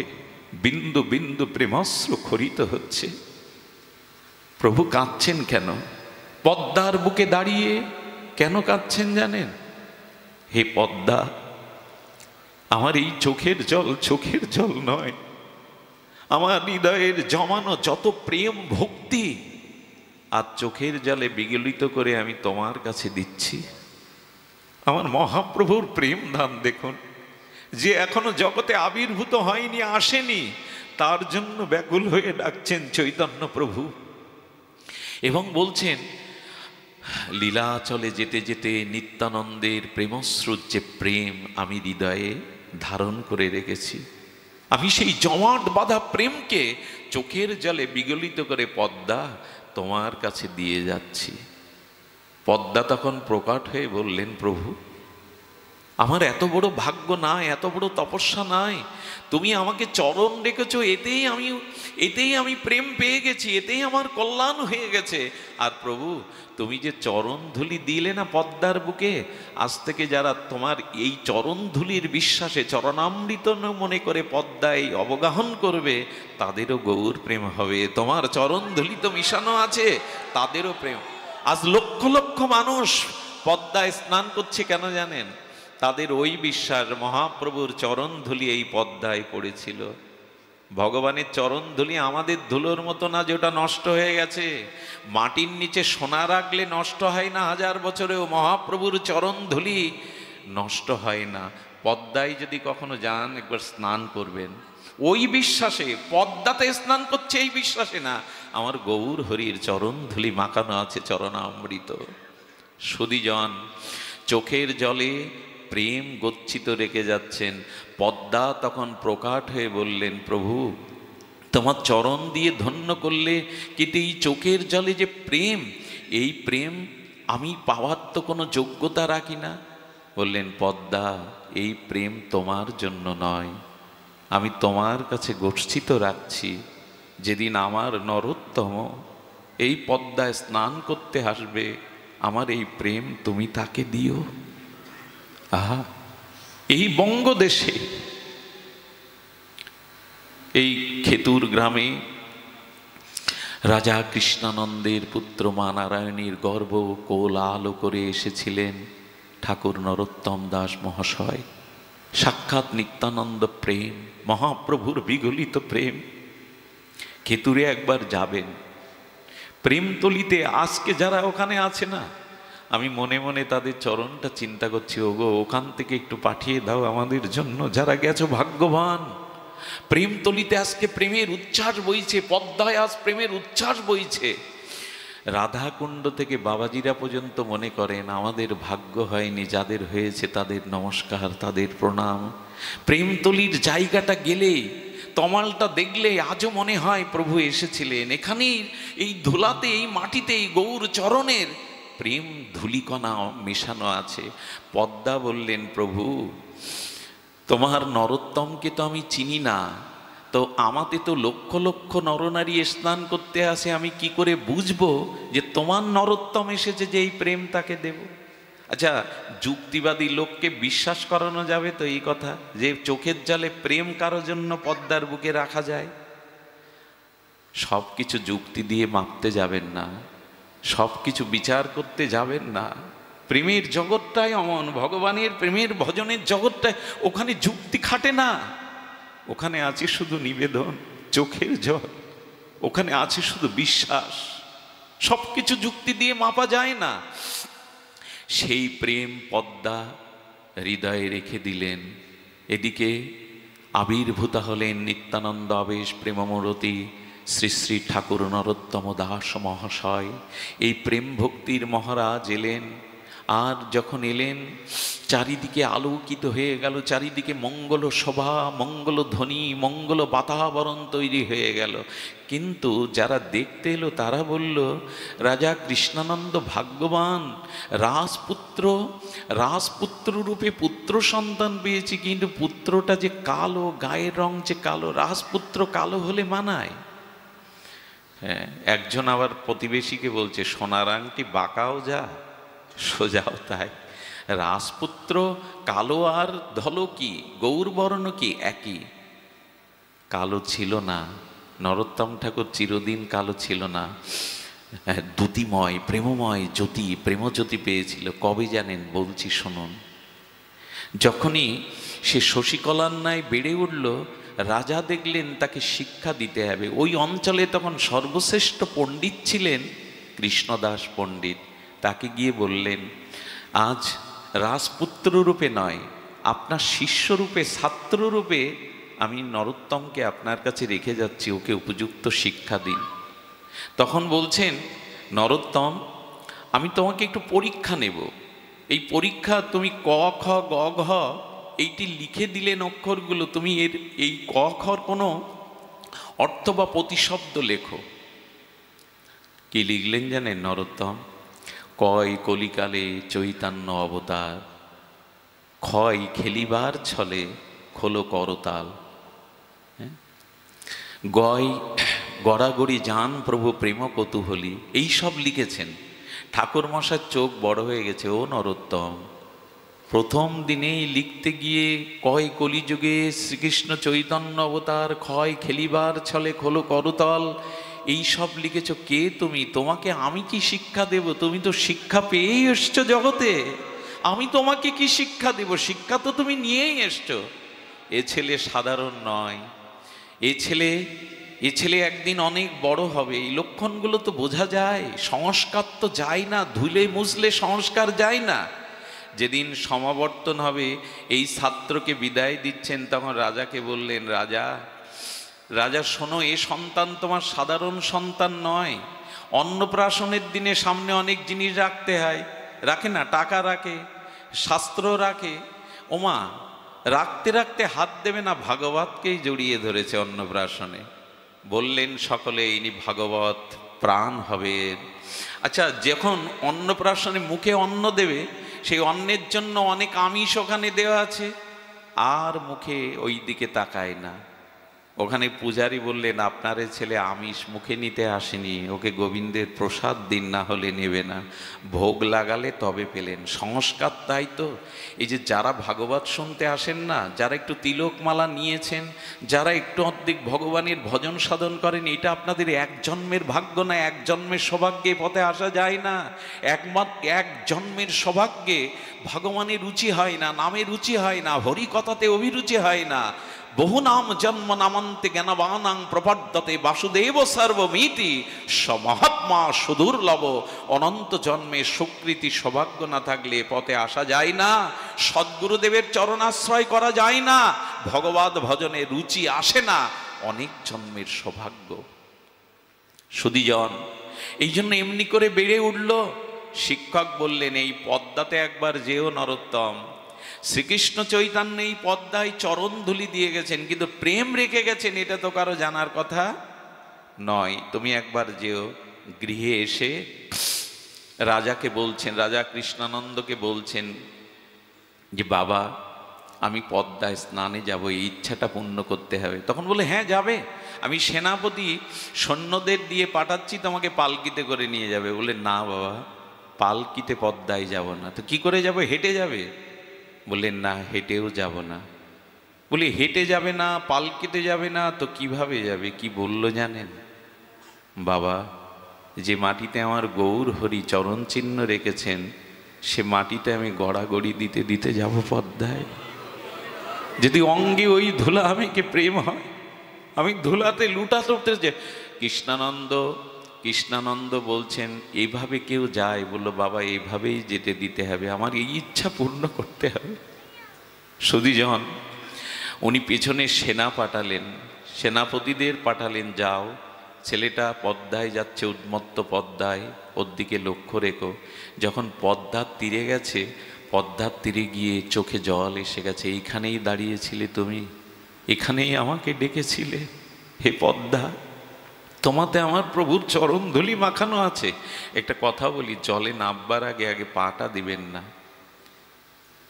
Speaker 1: বিন্দু বিন্দু প্রেমাশ্রু খরিত হচ্ছে। প্রভু কাঁদছেন কেন? পদ্মার বুকে দাঁড়িয়ে কেন কাঁদছেন জানেন? হে পদ্মা, আমার এই চোখের জল নয়, আমার হৃদয়ের জমানো যত প্রেম ভক্তি আর চোখের জলে বিগলিত করে আমি তোমার কাছে দিচ্ছি। আমার মহাপ্রভুর প্রেম দান দেখুন, যে এখনো জগতে আবির্ভূত হয়নি, আসেনি, তার জন্য ব্যাকুল হয়ে ডাকছেন চৈতন্য প্রভু। এবং বলছেন লীলাচলে যেতে যেতে নিত্যানন্দের প্রেমস্রোত যে প্রেম আমি হৃদয়ে ধারণ করে রেখেছি, আমি সেই জমাট বাঁধা প্রেমকে চোখের জলে বিগলিত করে পদ্মা তোমার কাছে দিয়ে যাচ্ছি। পদ্মা তখন প্রকট হয়ে বললেন, প্রভু আমার এত বড় ভাগ্য নাই, এত বড় তপস্যা নাই, তুমি আমাকে চরণ রেখেছো, এতেই আমি প্রেম পেয়ে গেছি, এতেই আমার কল্যাণ হয়ে গেছে। আর প্রভু তুমি যে চরণ ধুলি দিলে না পদ্মার বুকে, আজ থেকে যারা তোমার এই চরণ ধুলির বিশ্বাসে চরণামৃত মনে করে পদ্মায় অবগাহন করবে, তাদেরও গৌর প্রেম হবে। তোমার চরণ ধুলি তো মিশানো আছে, তাদেরও প্রেম। আজ লক্ষ লক্ষ মানুষ পদ্মায় স্নান করছে কেন জানেন? তাদের ওই বিশ্বাস মহাপ্রভুর চরণ ধুলি এই পদ্মায় পড়েছিল। ভগবানের চরণ ধুলি আমাদের ধুলোর মতো না যে ওটা নষ্ট হয়ে গেছে। মাটির নিচে সোনা রাখলে নষ্ট হয় না, 1000 বছরেও মহাপ্রভুর চরণ ধুলি নষ্ট হয় না। পদ্মায় যদি কখনো যান একবার স্নান করবেন ওই বিশ্বাসে, পদ্মাতে স্নান করছে এই বিশ্বাসে না, আমার গৌর হরির চরণ ধুলি মাখানো আছে চরণামৃত। সুধীজন চোখের জলে প্রেম গচ্ছিত রেখে যাচ্ছেন। পদ্মা তখন প্রকাট হয়ে বললেন, প্রভু তোমার চরণ দিয়ে ধন্য করলে, কিন্তু এই চোখের জলে যে প্রেম, এই প্রেম আমি পাওয়ার তো কোনো যোগ্যতা রাখি না। বললেন, পদ্মা এই প্রেম তোমার জন্য নয়, আমি তোমার কাছে গচ্ছিত রাখছি। যেদিন আমার নরোত্তম এই পদ্মায় স্নান করতে আসবে, আমার এই প্রেম তুমি তাকে দিও। আহা, এই বঙ্গদেশে এই খেতুর গ্রামে রাজা কৃষ্ণানন্দের পুত্র মা নারায়ণীর গর্ভ কোল আলো করে এসেছিলেন ঠাকুর নরোত্তম দাস মহাশয়। সাক্ষাৎ নিত্যানন্দ প্রেম, মহাপ্রভুর বিগলিত প্রেম। খেতুরে একবার যাবেন, প্রেমতলিতে আজকে যারা ওখানে আছে না, আমি মনে মনে তাদের চরণটা চিন্তা করছি, ওগো ওখান থেকে একটু পাঠিয়ে দাও আমাদের জন্য, যারা গেছো ভাগ্যবান। প্রেমতলিতে আজকে প্রেমের উচ্ছ্বাস বইছে, পদ্মায় আজ প্রেমের উচ্ছ্বাস বইছে। রাধাকুণ্ড থেকে বাবাজিরা পর্যন্ত মনে করেন আমাদের ভাগ্য হয়নি, যাদের হয়েছে তাদের নমস্কার, তাদের প্রণাম। প্রেমতলির জায়গাটা গেলে, তমালটা দেখলে আজও মনে হয় প্রভু এসেছিলেন এখানেই। এই ধুলাতে, এই মাটিতে, এই গৌর চরণের প্রেম ধূলিকণা মেশানো আছে। পদ্মা বললেন, প্রভু তোমার নরোত্তমকে তো আমি চিনি না, তো আমাদের তো লক্ষ লক্ষ নরনারী স্নান করতে আসে, আমি কি করে বুঝবো যে তোমার নরোত্তম এসেছে যে এই প্রেম তাকে দেব? আচ্ছা, যুক্তিবাদী লোককে বিশ্বাস করানো যাবে তো এই কথা যে চোখের জলে প্রেম কারো জন্য পদ্মার বুকে রাখা যায়? সব কিছু যুক্তি দিয়ে মাপতে যাবেন না, সব কিছু বিচার করতে যাবেন না। প্রেমের জগৎটাই অমন, ভগবানের প্রেমের ভজনের জগৎটাই, ওখানে যুক্তি খাটে না। ওখানে আছে শুধু নিবেদন, চোখের জল, ওখানে আছে শুধু বিশ্বাস। সব কিছু যুক্তি দিয়ে মাপা যায় না। সেই প্রেম পদ্মা হৃদয়ে রেখে দিলেন। এদিকে আবির্ভূতা হলেন নিত্যানন্দ আবেশ প্রেমমূরতি শ্রী শ্রী ঠাকুর নরোত্তম দাস মহাশয়। এই প্রেম ভক্তির মহারাজ এলেন। আর যখন এলেন, চারিদিকে আলোকিত হয়ে গেল, চারিদিকে মঙ্গল শোভা, মঙ্গল ধ্বনি, মঙ্গল বাতাবরণ তৈরি হয়ে গেল। কিন্তু যারা দেখতে এলো তারা বলল, রাজা কৃষ্ণানন্দ ভাগ্যবান, রাজপুত্র রূপে পুত্র সন্তান পেয়েছি, কিন্তু পুত্রটা যে কালো, গায়ের রং যে কালো, রাজপুত্র কালো হলে মানায়? হ্যাঁ, একজন আবার প্রতিবেশীকে বলছে, সোনার আংটি বাঁকাও যা, সোজাও তাই। রাজপুত্র কালো আর ধলো কি, গৌরবর্ণ কি একই? কালো ছিল না, নরোত্তম ঠাকুর চিরদিন কালো ছিল না। দ্যুতিময়, প্রেমময় জ্যোতি, প্রেমজ্যোতি পেয়েছিল। কবে জানেন? বলছি শুনুন। যখনই সে শশীকলার ন্যায় বেড়ে উঠল, রাজা দেখলেন তাকে শিক্ষা দিতে হবে। ওই অঞ্চলে তখন সর্বশ্রেষ্ঠ পণ্ডিত ছিলেন কৃষ্ণদাস পণ্ডিত। তাকে গিয়ে বললেন, আজ রাজপুত্র রূপে নয়, আপনার শিষ্যরূপে, ছাত্ররূপে আমি নরোত্তমকে আপনার কাছে রেখে যাচ্ছি, ওকে উপযুক্ত শিক্ষা দিন। তখন বলছেন, নরোত্তম, আমি তোমাকে একটু পরীক্ষা নেব। এই পরীক্ষা, তুমি ক খ গ ঘ এইটি লিখে দিলেন অক্ষরগুলো, তুমি এর এই ক খর কোনো অর্থ বা প্রতিশব্দ লেখো। কি লিখলেন জানেন নরোত্তম? কয় কলিকালে চৈতন্য অবতার, ক্ষয় খেলিবার ছলে খোলো করতাল। গয় গড়াগড়ি যান প্রভু প্রেম কৌতূহলী, এই সব লিখেছেন। ঠাকুর মশার চোখ বড় হয়ে গেছে। ও নরোত্তম, প্রথম দিনেই লিখতে গিয়ে কয় কলিযুগে শ্রীকৃষ্ণ চৈতন্য অবতার, ক্ষয় খেলিবার ছলে খোলো করতল, এই সব লিখেছ। কে তুমি? তোমাকে আমি কি শিক্ষা দেব? তুমি তো শিক্ষা পেয়েই এসছো জগতে, আমি তোমাকে কি শিক্ষা দেব? শিক্ষা তো তুমি নিয়েই এসছো। এ ছেলে সাধারণ নয়, এ ছেলে একদিন অনেক বড় হবে। এই লক্ষণগুলো তো বোঝা যায়। সংস্কার তো যায় না, ধুলে মুছলে সংস্কার যায় না। যেদিন সমাবর্তন হবে, এই ছাত্রকে বিদায় দিচ্ছেন, তখন রাজাকে বললেন, রাজা শোনো, এ সন্তান তোমার সাধারণ সন্তান নয়। অন্নপ্রাশনের দিনে সামনে অনেক জিনিস রাখতে হয়, রাখে না? টাকা রাখে, শাস্ত্র রাখে। ওমা, রাখতে রাখতে হাত দেবে না, ভাগবতকেই জড়িয়ে ধরেছে অন্নপ্রাশনে। বললেন সকলে, ইনি ভাগবত প্রাণ হবে। আচ্ছা, যখন অন্নপ্রাশনে মুখে অন্ন দেবে, সেই অন্নের জন্য অনেক আমিষ ওখানে দেওয়া আছে, আর মুখে ওই দিকে তাকায় না। ওখানে পূজারী বললেন, আপনার ছেলে আমিষ মুখে নিতে আসেনি, ওকে গোবিন্দের প্রসাদ দিন, না হলে নেবে না। ভোগ লাগালে তবে পেলেন। সংস্কার তাই তো। এই যে যারা ভাগবত শুনতে আসেন না, যারা একটু তিলকমালা নিয়েছেন, যারা একটু অর্ধেক ভগবানের ভজন সাধন করেন, এটা আপনাদের এক জন্মের ভাগ্য না, এক জন্মের সৌভাগ্যে পথে আসা যায় না। এক জন্মের সৌভাগ্যে ভগবানের রুচি হয় না, নামে রুচি হয় না, হরি কথাতে অভিরুচি হয় না। বহু নাম জন্ম নামন্তে জ্ঞানবানাং প্রপদ্যতে বাসুদেব সর্বমিতি সমহাত্মা সুদুর্লভ। অনন্ত জন্মের সুকৃতি সৌভাগ্য না থাকলে পথে আসা যায় না, সদ্গুরুদেবের চরণাশ্রয় করা যায় না, ভগবত ভজনে রুচি আসে না। অনেক জন্মের সৌভাগ্য। সুধীজন, এই জন্য এমনি করে বেড়ে উঠল। শিক্ষক বললেন, এই পদ্মাতে একবার যেও নরোত্তম। শ্রীকৃষ্ণ চৈতন্য এই পদ্মায় চরণ ধুলি দিয়ে গেছেন, কিন্তু প্রেম রেখে গেছেন এটা তো কারো জানার কথা নয়। তুমি একবার যেও। গৃহে এসে রাজাকে বলছেন, রাজা কৃষ্ণানন্দকে বলছেন যে বাবা, আমি পদ্মায় স্নানে যাব, এই ইচ্ছাটা পূর্ণ করতে হবে। তখন বলে, হ্যাঁ যাবে, আমি সেনাপতি সৈন্যদের দিয়ে পাঠাচ্ছি, তোমাকে পালকিতে করে নিয়ে যাবে। বলে, না বাবা, পালকিতে পদ্মায় যাব না। তো কি করে যাব? হেঁটে যাবে? বললেন, না, হেঁটেও যাব না। বলি, হেঁটে যাবে না, পালকিতে যাবে না, তো কিভাবে যাবে? কি বলল জানেন? বাবা, যে মাটিতে আমার গৌর হরি চরণ চিহ্ন রেখেছেন, সে মাটিতে আমি গড়াগড়ি দিতে দিতে যাব পদ্মায়। যদি অঙ্গে ওই ধুলা আমাকে প্রেম হয়, আমি ধুলাতে লুটাতে উঠতে। কৃষ্ণানন্দ বলছেন, এইভাবে কেউ যায়? বলল, বাবা, এইভাবেই যেতে দিতে হবে, আমার এই ইচ্ছা পূর্ণ করতে হবে। সুধীজন, উনি পেছনে সেনা পাঠালেন, সেনাপতিদের পাঠালেন, যাও, ছেলেটা পদ্মায় যাচ্ছে, উন্মত্ত পদ্মায়, ওর দিকে লক্ষ্য রেখো। যখন পদ্মার তীরে গেছে, পদ্মার তীরে গিয়ে চোখে জল এসে গেছে। এইখানেই দাঁড়িয়েছিলে তুমি, এখানেই আমাকে ডেকেছিলে। হে পদ্মা, তোমাতে আমার প্রভুর চরণ ধুলি মাখানো আছে। একটা কথা বলি, জলে নামবার আগে আগে পাটা দিবেন না।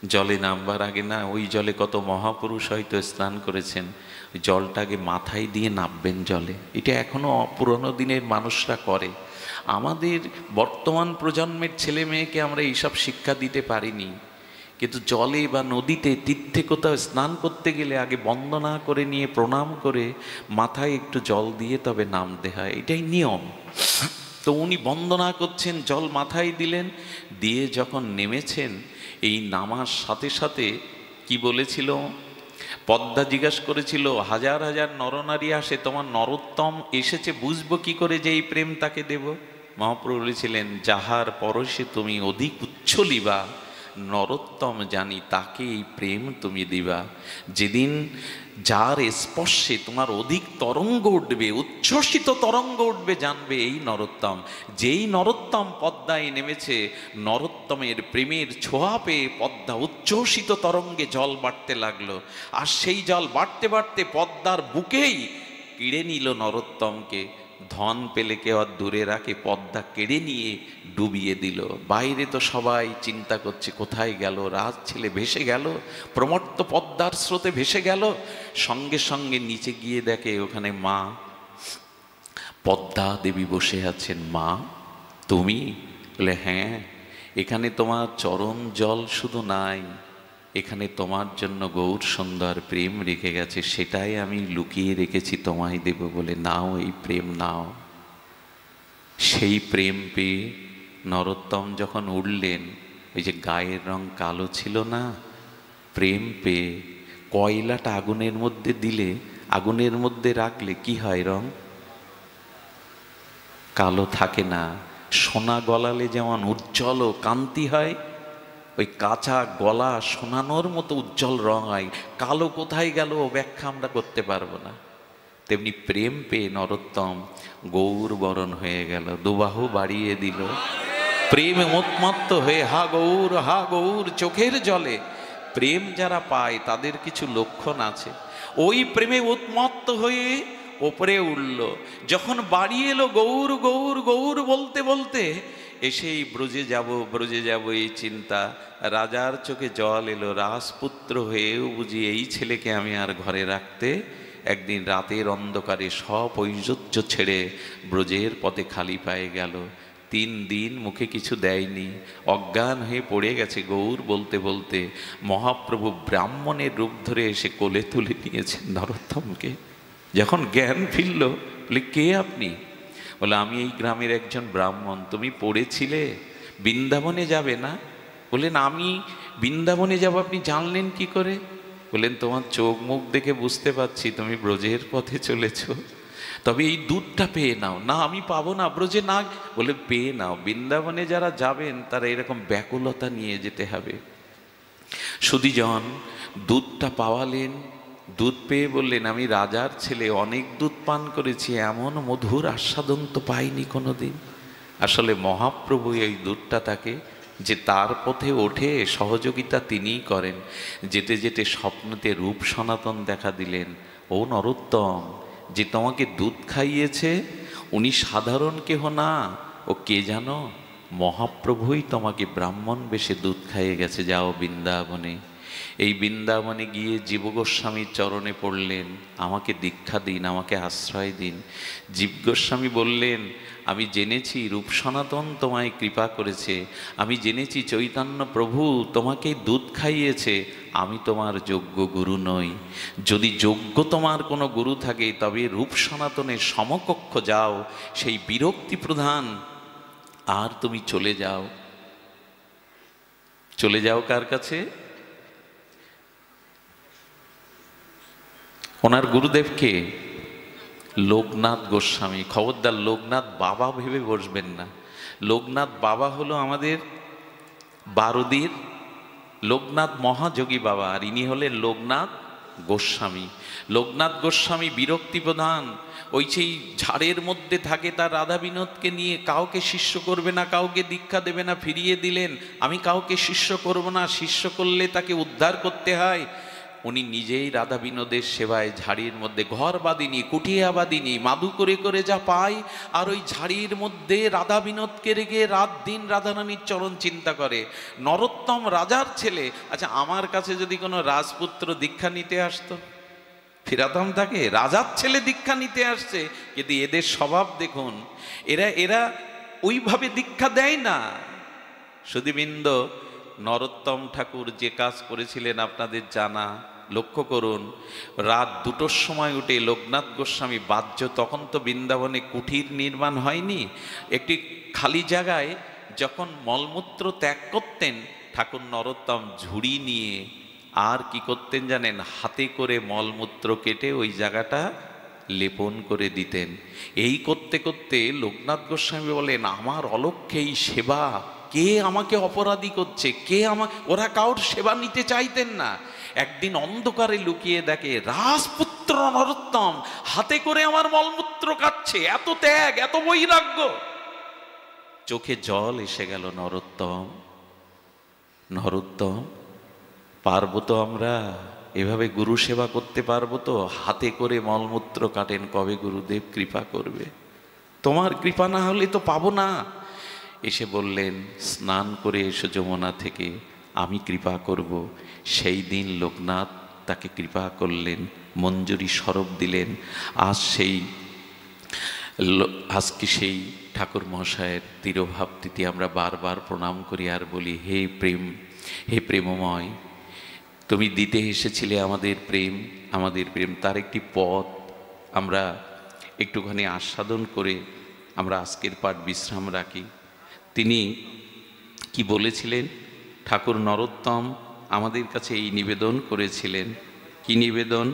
Speaker 1: জলে নামবার আগে না, ওই জলে কত মহাপুরুষ হয়তো স্নান করেছেন, ওই জলটাকে মাথায় দিয়ে নামবেন জলে। এটা এখনো পুরনো দিনের মানুষরা করে। আমাদের বর্তমান প্রজন্মের ছেলে মেয়েকে আমরা এইসব শিক্ষা দিতে পারিনি। কিন্তু জলে বা নদীতে, তীর্থে কোথাও স্নান করতে গেলে আগে বন্দনা করে নিয়ে প্রণাম করে মাথায় একটু জল দিয়ে তবে নামতে হয়, এটাই নিয়ম। তো উনি বন্দনা করছেন, জল মাথায় দিলেন, দিয়ে যখন নেমেছেন, এই নামার সাথে সাথে কি বলেছিল? পদ্মা জিজ্ঞাসা করেছিল, হাজার হাজার নরনারী আসে, তোমার নরোত্তম এসেছে, বুঝবো কি করে যে এই প্রেম তাকে দেব? মহাপ্রভু বলেছিলেন, যাহার পরশে তুমি অধিক উচ্ছলিবা, নরোত্তম জানি তাকে এই প্রেম তুমি দিবা। যেদিন যার স্পর্শে তোমার অধিক তরঙ্গ উঠবে, উচ্ছ্বসিত তরঙ্গ উঠবে, জানবে এই নরোত্তম। যেই নরোত্তম পদ্মায় নেমেছে, নরোত্তমের প্রেমের ছোঁয়া পেয়ে পদ্মা উচ্ছ্বসিত তরঙ্গে জল বাড়তে লাগলো। আর সেই জল বাড়তে বাড়তে পদ্মার বুকেই কেড়ে নিল নরোত্তমকে। ধন পেলে কেউ আর দূরে রাখে, পদ্মা কেড়ে নিয়ে ডুবিয়ে দিল। বাইরে তো সবাই চিন্তা করছে, কোথায় গেল রাজ ছেলে? ভেসে গেল, প্রমত্ত পদ্মার স্রোতে ভেসে গেল। সঙ্গে সঙ্গে নিচে গিয়ে দেখে ওখানে মা পদ্মা দেবী বসে আছেন। মা, তুমি? বলে, হ্যাঁ, এখানে তোমার চরণ জল শুধু নাই, এখানে তোমার জন্য গৌর সুন্দর প্রেম রেখে গেছে, সেটাই আমি লুকিয়ে রেখেছি, তোমায় দেব বলে। নাও, এই প্রেম নাও। সেই প্রেম পেয়ে নরোত্তম যখন উঠলেন, ওই যে গায়ের রং কালো ছিল না, প্রেম পেয়ে কয়লাটা আগুনের মধ্যে দিলে, আগুনের মধ্যে রাখলে কি হয়? রং কালো থাকে না। সোনা গলালে যেমন উজ্জ্বল ও কান্তি হয়, ওই কাঁচা গলা সোনানোর মতো উজ্জ্বল রং হয়। কালো কোথায় গেল ব্যাখ্যা আমরা করতে পারবো না। তেমনি প্রেম পেয়ে নরোত্তম গৌর বরণ হয়ে গেল, দুবাহু বাড়িয়ে দিল। প্রেমে উন্মত্ত হয়ে হা গৌর, হা গৌর চোখের জলে। প্রেম যারা পায় তাদের কিছু লক্ষণ আছে। ওই প্রেমে উন্মত্ত হয়ে ওপরে উঠল। যখন বাড়ি এলো গৌর গৌর গৌর বলতে বলতে, এসেই ব্রজে যাব ব্রজে যাব এই চিন্তা। রাজার চোখে জল এলো, রাজপুত্র হয়েও বুঝি এই ছেলেকে আমি আর ঘরে রাখতে। একদিন রাতের অন্ধকারে সব ঐশ্বর্য ছেড়ে ব্রজের পথে খালি পায়ে গেল। 3 দিন মুখে কিছু দেয়নি, অজ্ঞান হয়ে পড়ে গেছে। গৌর বলতে বলতে মহাপ্রভু ব্রাহ্মণের রূপ ধরে এসে কোলে তুলে নিয়েছেন নরোত্তমকে। যখন জ্ঞান ফিরল, বলে, কে আপনি? বলে, আমি এই গ্রামের একজন ব্রাহ্মণ। তুমি পড়েছিলে বৃন্দাবনে যাবে না? বললেন, আমি বৃন্দাবনে যাব, আপনি জানলেন কি করে? বললেন, তোমার চোখ মুখ দেখে বুঝতে পারছি তুমি ব্রজের পথে চলেছ, তবে এই দুধটা পেয়ে নাও। না, আমি পাবো না, ব্রজে না। বলে, পেয়ে নাও। বৃন্দাবনে যারা যাবেন তারা এরকম ব্যাকুলতা নিয়ে যেতে হবে। সুধীজন দুধটা পাওয়ালেন, দুধ পেয়ে বললেন, আমি রাজার ছেলে, অনেক দুধ পান করেছি, এমন মধুর আস্বাদন তো পাইনি কোনোদিন। আসলে মহাপ্রভু এই দূতটা তাকে যে তার পথে ওঠে সহযোগিতা তিনিই করেন। যেতে যেতে স্বপ্নতে রূপ সনাতন দেখা দিলেন। ও নরোত্তম, যে তোমাকে দুধ খাইয়েছে উনি সাধারণ কেহ না, ও কে জানো? মহাপ্রভুই তোমাকে ব্রাহ্মণ বেশে দুধ খাইয়ে গেছে, যাও বৃন্দাবনে। এই বৃন্দাবনে গিয়ে জীব গোস্বামীর চরণে পড়লেন, আমাকে দীক্ষা দিন, আমাকে আশ্রয় দিন। জীব গোস্বামী বললেন, আমি জেনেছি রূপ সনাতন তোমায় কৃপা করেছে, আমি জেনেছি চৈতন্য প্রভু তোমাকে দুধ খাইয়েছে, আমি তোমার যোগ্য গুরু নই। যদি যোগ্য তোমার কোনো গুরু থাকে তবে রূপ সনাতনের সমকক্ষ যাও, সেই বিরক্তি প্রধান, আর তুমি চলে যাও। চলে যাও কার কাছে? ওনার গুরুদেবকে লোকনাথ গোস্বামী। খবরদার লোকনাথ বাবা ভেবে বসবেন না। লোকনাথ বাবা হলো আমাদের বারুদির লোকনাথ মহাযোগী বাবা, আর ইনি হলেন লোকনাথ গোস্বামী। লোকনাথ গোস্বামী বিরক্তি প্রধান, ওই সেই ঝাড়ের মধ্যে থাকে তার রাধা বিনোদকে নিয়ে, কাউকে শিষ্য করবে না, কাউকে দীক্ষা দেবে না, ফিরিয়ে দিলেন। আমি কাউকে শিষ্য করব না, শিষ্য করলে তাকে উদ্ধার করতে হয়। উনি নিজেই রাধা বিনোদের সেবায় ঝাড়ির মধ্যে ঘর বাঁধিনি, কুটিয়া বাঁধিনি, মাদু করে করে যা পায়, আর ওই ঝাড়ির মধ্যে রাধা বিনোদকে রেখে রাত দিন রাধারানীর চরণ চিন্তা করে। নরোত্তম রাজার ছেলে। আচ্ছা, আমার কাছে যদি কোনো রাজপুত্র দীক্ষা নিতে আসতো, ফিরাতাম তাকে? রাজার ছেলে দীক্ষা নিতে আসছে, কিন্তু এদের স্বভাব দেখুন, এরা ওইভাবে দীক্ষা দেয় না। সুধীবৃন্দ, নরোত্তম ঠাকুর যে কাজ করেছিলেন আপনাদের জানা। লক্ষ্য করুন, রাত 2টোর সময় উঠে লোকনাথ গোস্বামী বাহ্য, তখন তো বৃন্দাবনে কুঠির নির্মাণ হয়নি, একটি খালি জায়গায় যখন মলমূত্র ত্যাগ করতেন, ঠাকুর নরোত্তম ঝুড়ি নিয়ে আর কি করতেন জানেন? হাতে করে মলমূত্র কেটে ওই জায়গাটা লেপন করে দিতেন। এই করতে করতে লোকনাথ গোস্বামী বলেন, আমার অলক্ষ্যে এই সেবা, কে আমাকে অপরাধী করছে, কে ওরা কারোর সেবা নিতে চাইতেন না। একদিন অন্ধকারে লুকিয়ে দেখে রাজপুত্র নরোত্তম হাতে করে আমার মলমূত্র কাটছে। এত ত্যাগ, এত বৈরাগ্য, চোখে জল এসে গেল। নরোত্তম, পারবো তো আমরা এভাবে গুরু সেবা করতে? পারবো তো? হাতে করে মলমূত্র কাটেন, কবে গুরুদেব কৃপা করবে? তোমার কৃপা না হলে তো পাবো না। এসে বললেন, স্নান করে এসো যমুনা থেকে, আমি কৃপা করব। সেই দিন লোকনাথ তাকে কৃপা করলেন, মঞ্জুরি স্বরূপ দিলেন। আজকে সেই ঠাকুর মহাশয়ের তিরোভাবতিথি আমরা বারবার প্রণাম করি আর বলি, হে প্রেম, হে প্রেমময়, তুমি দিতে এসেছিলে আমাদের প্রেম, তার একটি পথ আমরা একটুখানি আস্বাদন করে আমরা আজকের পাঠ বিশ্রাম রাখি। তিনি কি বলেছিলেন? ঠাকুর নরোত্তম আমাদের কাছে এই নিবেদন করেছিলেন। কি নিবেদন?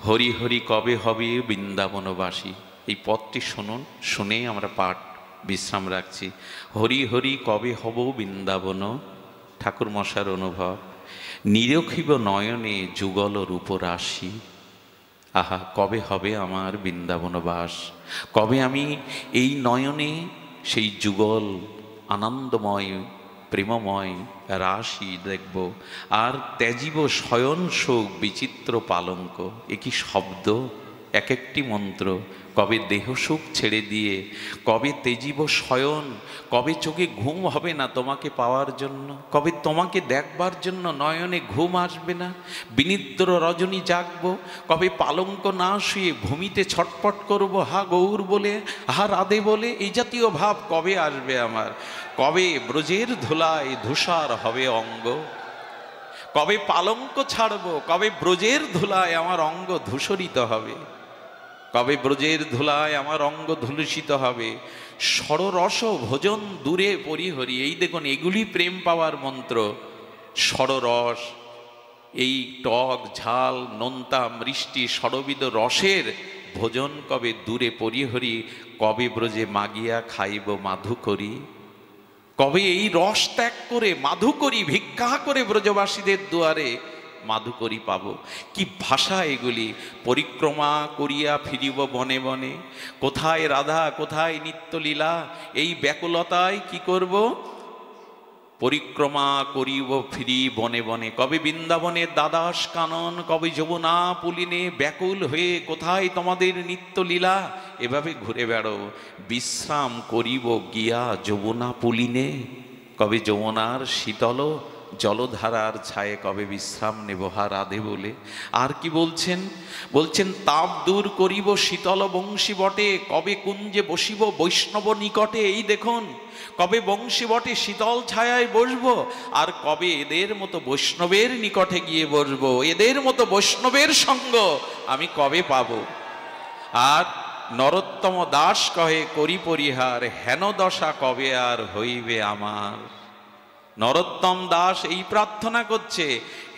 Speaker 1: হরি হরি কবে হবে বৃন্দাবনবাসী। এই পথটি শুনুন, শুনে আমরা পাঠ বিশ্রাম রাখছি। হরি হরি কবে হব বৃন্দাবন। ঠাকুর মশার অনুভব, নিরখিব নয়নে যুগল রূপরাশি। আহা, কবে হবে আমার বৃন্দাবনবাস, কবে আমি এই নয়নে সেই যুগল আনন্দময় প্রেমময় রাশি দেখব, আর ত্যাজিব শয়ন শোক বিচিত্র পালঙ্ক। এ কি শব্দ, এক একটি মন্ত্র। কবে দেহ সুখ ছেড়ে দিয়ে, কবে তেজিব শয়ন, কবে চোখে ঘুম হবে না তোমাকে পাওয়ার জন্য, কবে তোমাকে দেখবার জন্য নয়নে ঘুম আসবে না, বিনিদ্র রজনী জাগবো, কবে পালঙ্ক না শুয়ে ভূমিতে ছটপট করব, হা গৌর বলে, হা রাধে বলে। এই জাতীয় ভাব কবে আসবে আমার? কবে ব্রজের ধুলায় ধূসর হবে অঙ্গ, কবে পালঙ্ক ছাড়বো, কবে ব্রজের ধুলায় আমার অঙ্গ ধূসরিত হবে, কবে ব্রজের ধুলায় আমার অঙ্গ ধুলুষিত হবে। ষড়রস ভোজন দূরে পরিহরি। এই দেখুন, এগুলি প্রেম পাওয়ার মন্ত্র। ষড়রস, এই টক ঝাল নোনতা মিষ্টি ষড়বিধ রসের ভোজন কবে দূরে পরিহরি, কবে ব্রজে মাগিয়া খাইব মাধুকরী। কবে এই রস ত্যাগ করে মাধুকরী ভিক্ষা করে ব্রজবাসীদের দুয়ারে মাধুকরী পাব। কি ভাষা এগুলি! পরিক্রমা করিয়া ফিরিব বনে বনে, কোথায় রাধা কোথায় নিত্যলীলা, এই ব্যাকুলতায় কি করব? পরিক্রমা করিব ফিরি বনে বনে। কবে বৃন্দাবনে দ্বাদশ কানন, কবে যমুনা পুলিনে, ব্যাকুল হয়ে কোথায় তোমাদের নিত্যলীলা, এভাবে ঘুরে বেড়ো। বিশ্রাম করিব গিয়া যমুনা পুলিনে, কবে যমুনার শীতল জলধারার ছায়ে কবে বিশ্রাম নেব হা রাধে বলে। আর কি বলছেন? বলছেন তাপ দূর করিব শীতল বংশী বটে, কবে কুঞ্জে বসিব বৈষ্ণব নিকটে। এই দেখুন, কবে বংশী বটে শীতল ছায়ায় বসবো, আর কবে এদের মতো বৈষ্ণবের নিকটে গিয়ে বসবো, এদের মতো বৈষ্ণবের সঙ্গ আমি কবে পাব। আর নরোত্তম দাস কহে করি পরিহার, হেন দশা কবে আর হইবে আমার। নরোত্তম দাস এই প্রার্থনা করছে,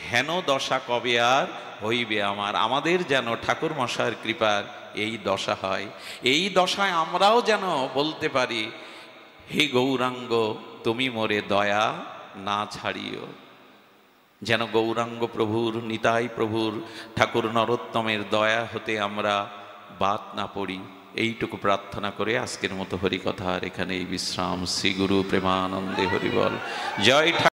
Speaker 1: হেন দশা কবে আর হইবে আমার। আমাদের যেন ঠাকুর মশায়ের কৃপার এই দশা হয়, এই দশায় আমরাও যেন বলতে পারি, হে গৌরাঙ্গ তুমি মোরে দয়া না ছাড়িও। যেন গৌরাঙ্গ প্রভুর, নিতাই প্রভুর, ঠাকুর নরোত্তমের দয়া হতে আমরা বাদ না পড়ি। এইটুকু প্রার্থনা করে আজকের মতো হরিকথার এখানেই বিশ্রাম। শ্রী গুরু প্রেমানন্দে হরিবল। জয় ঠাকুর।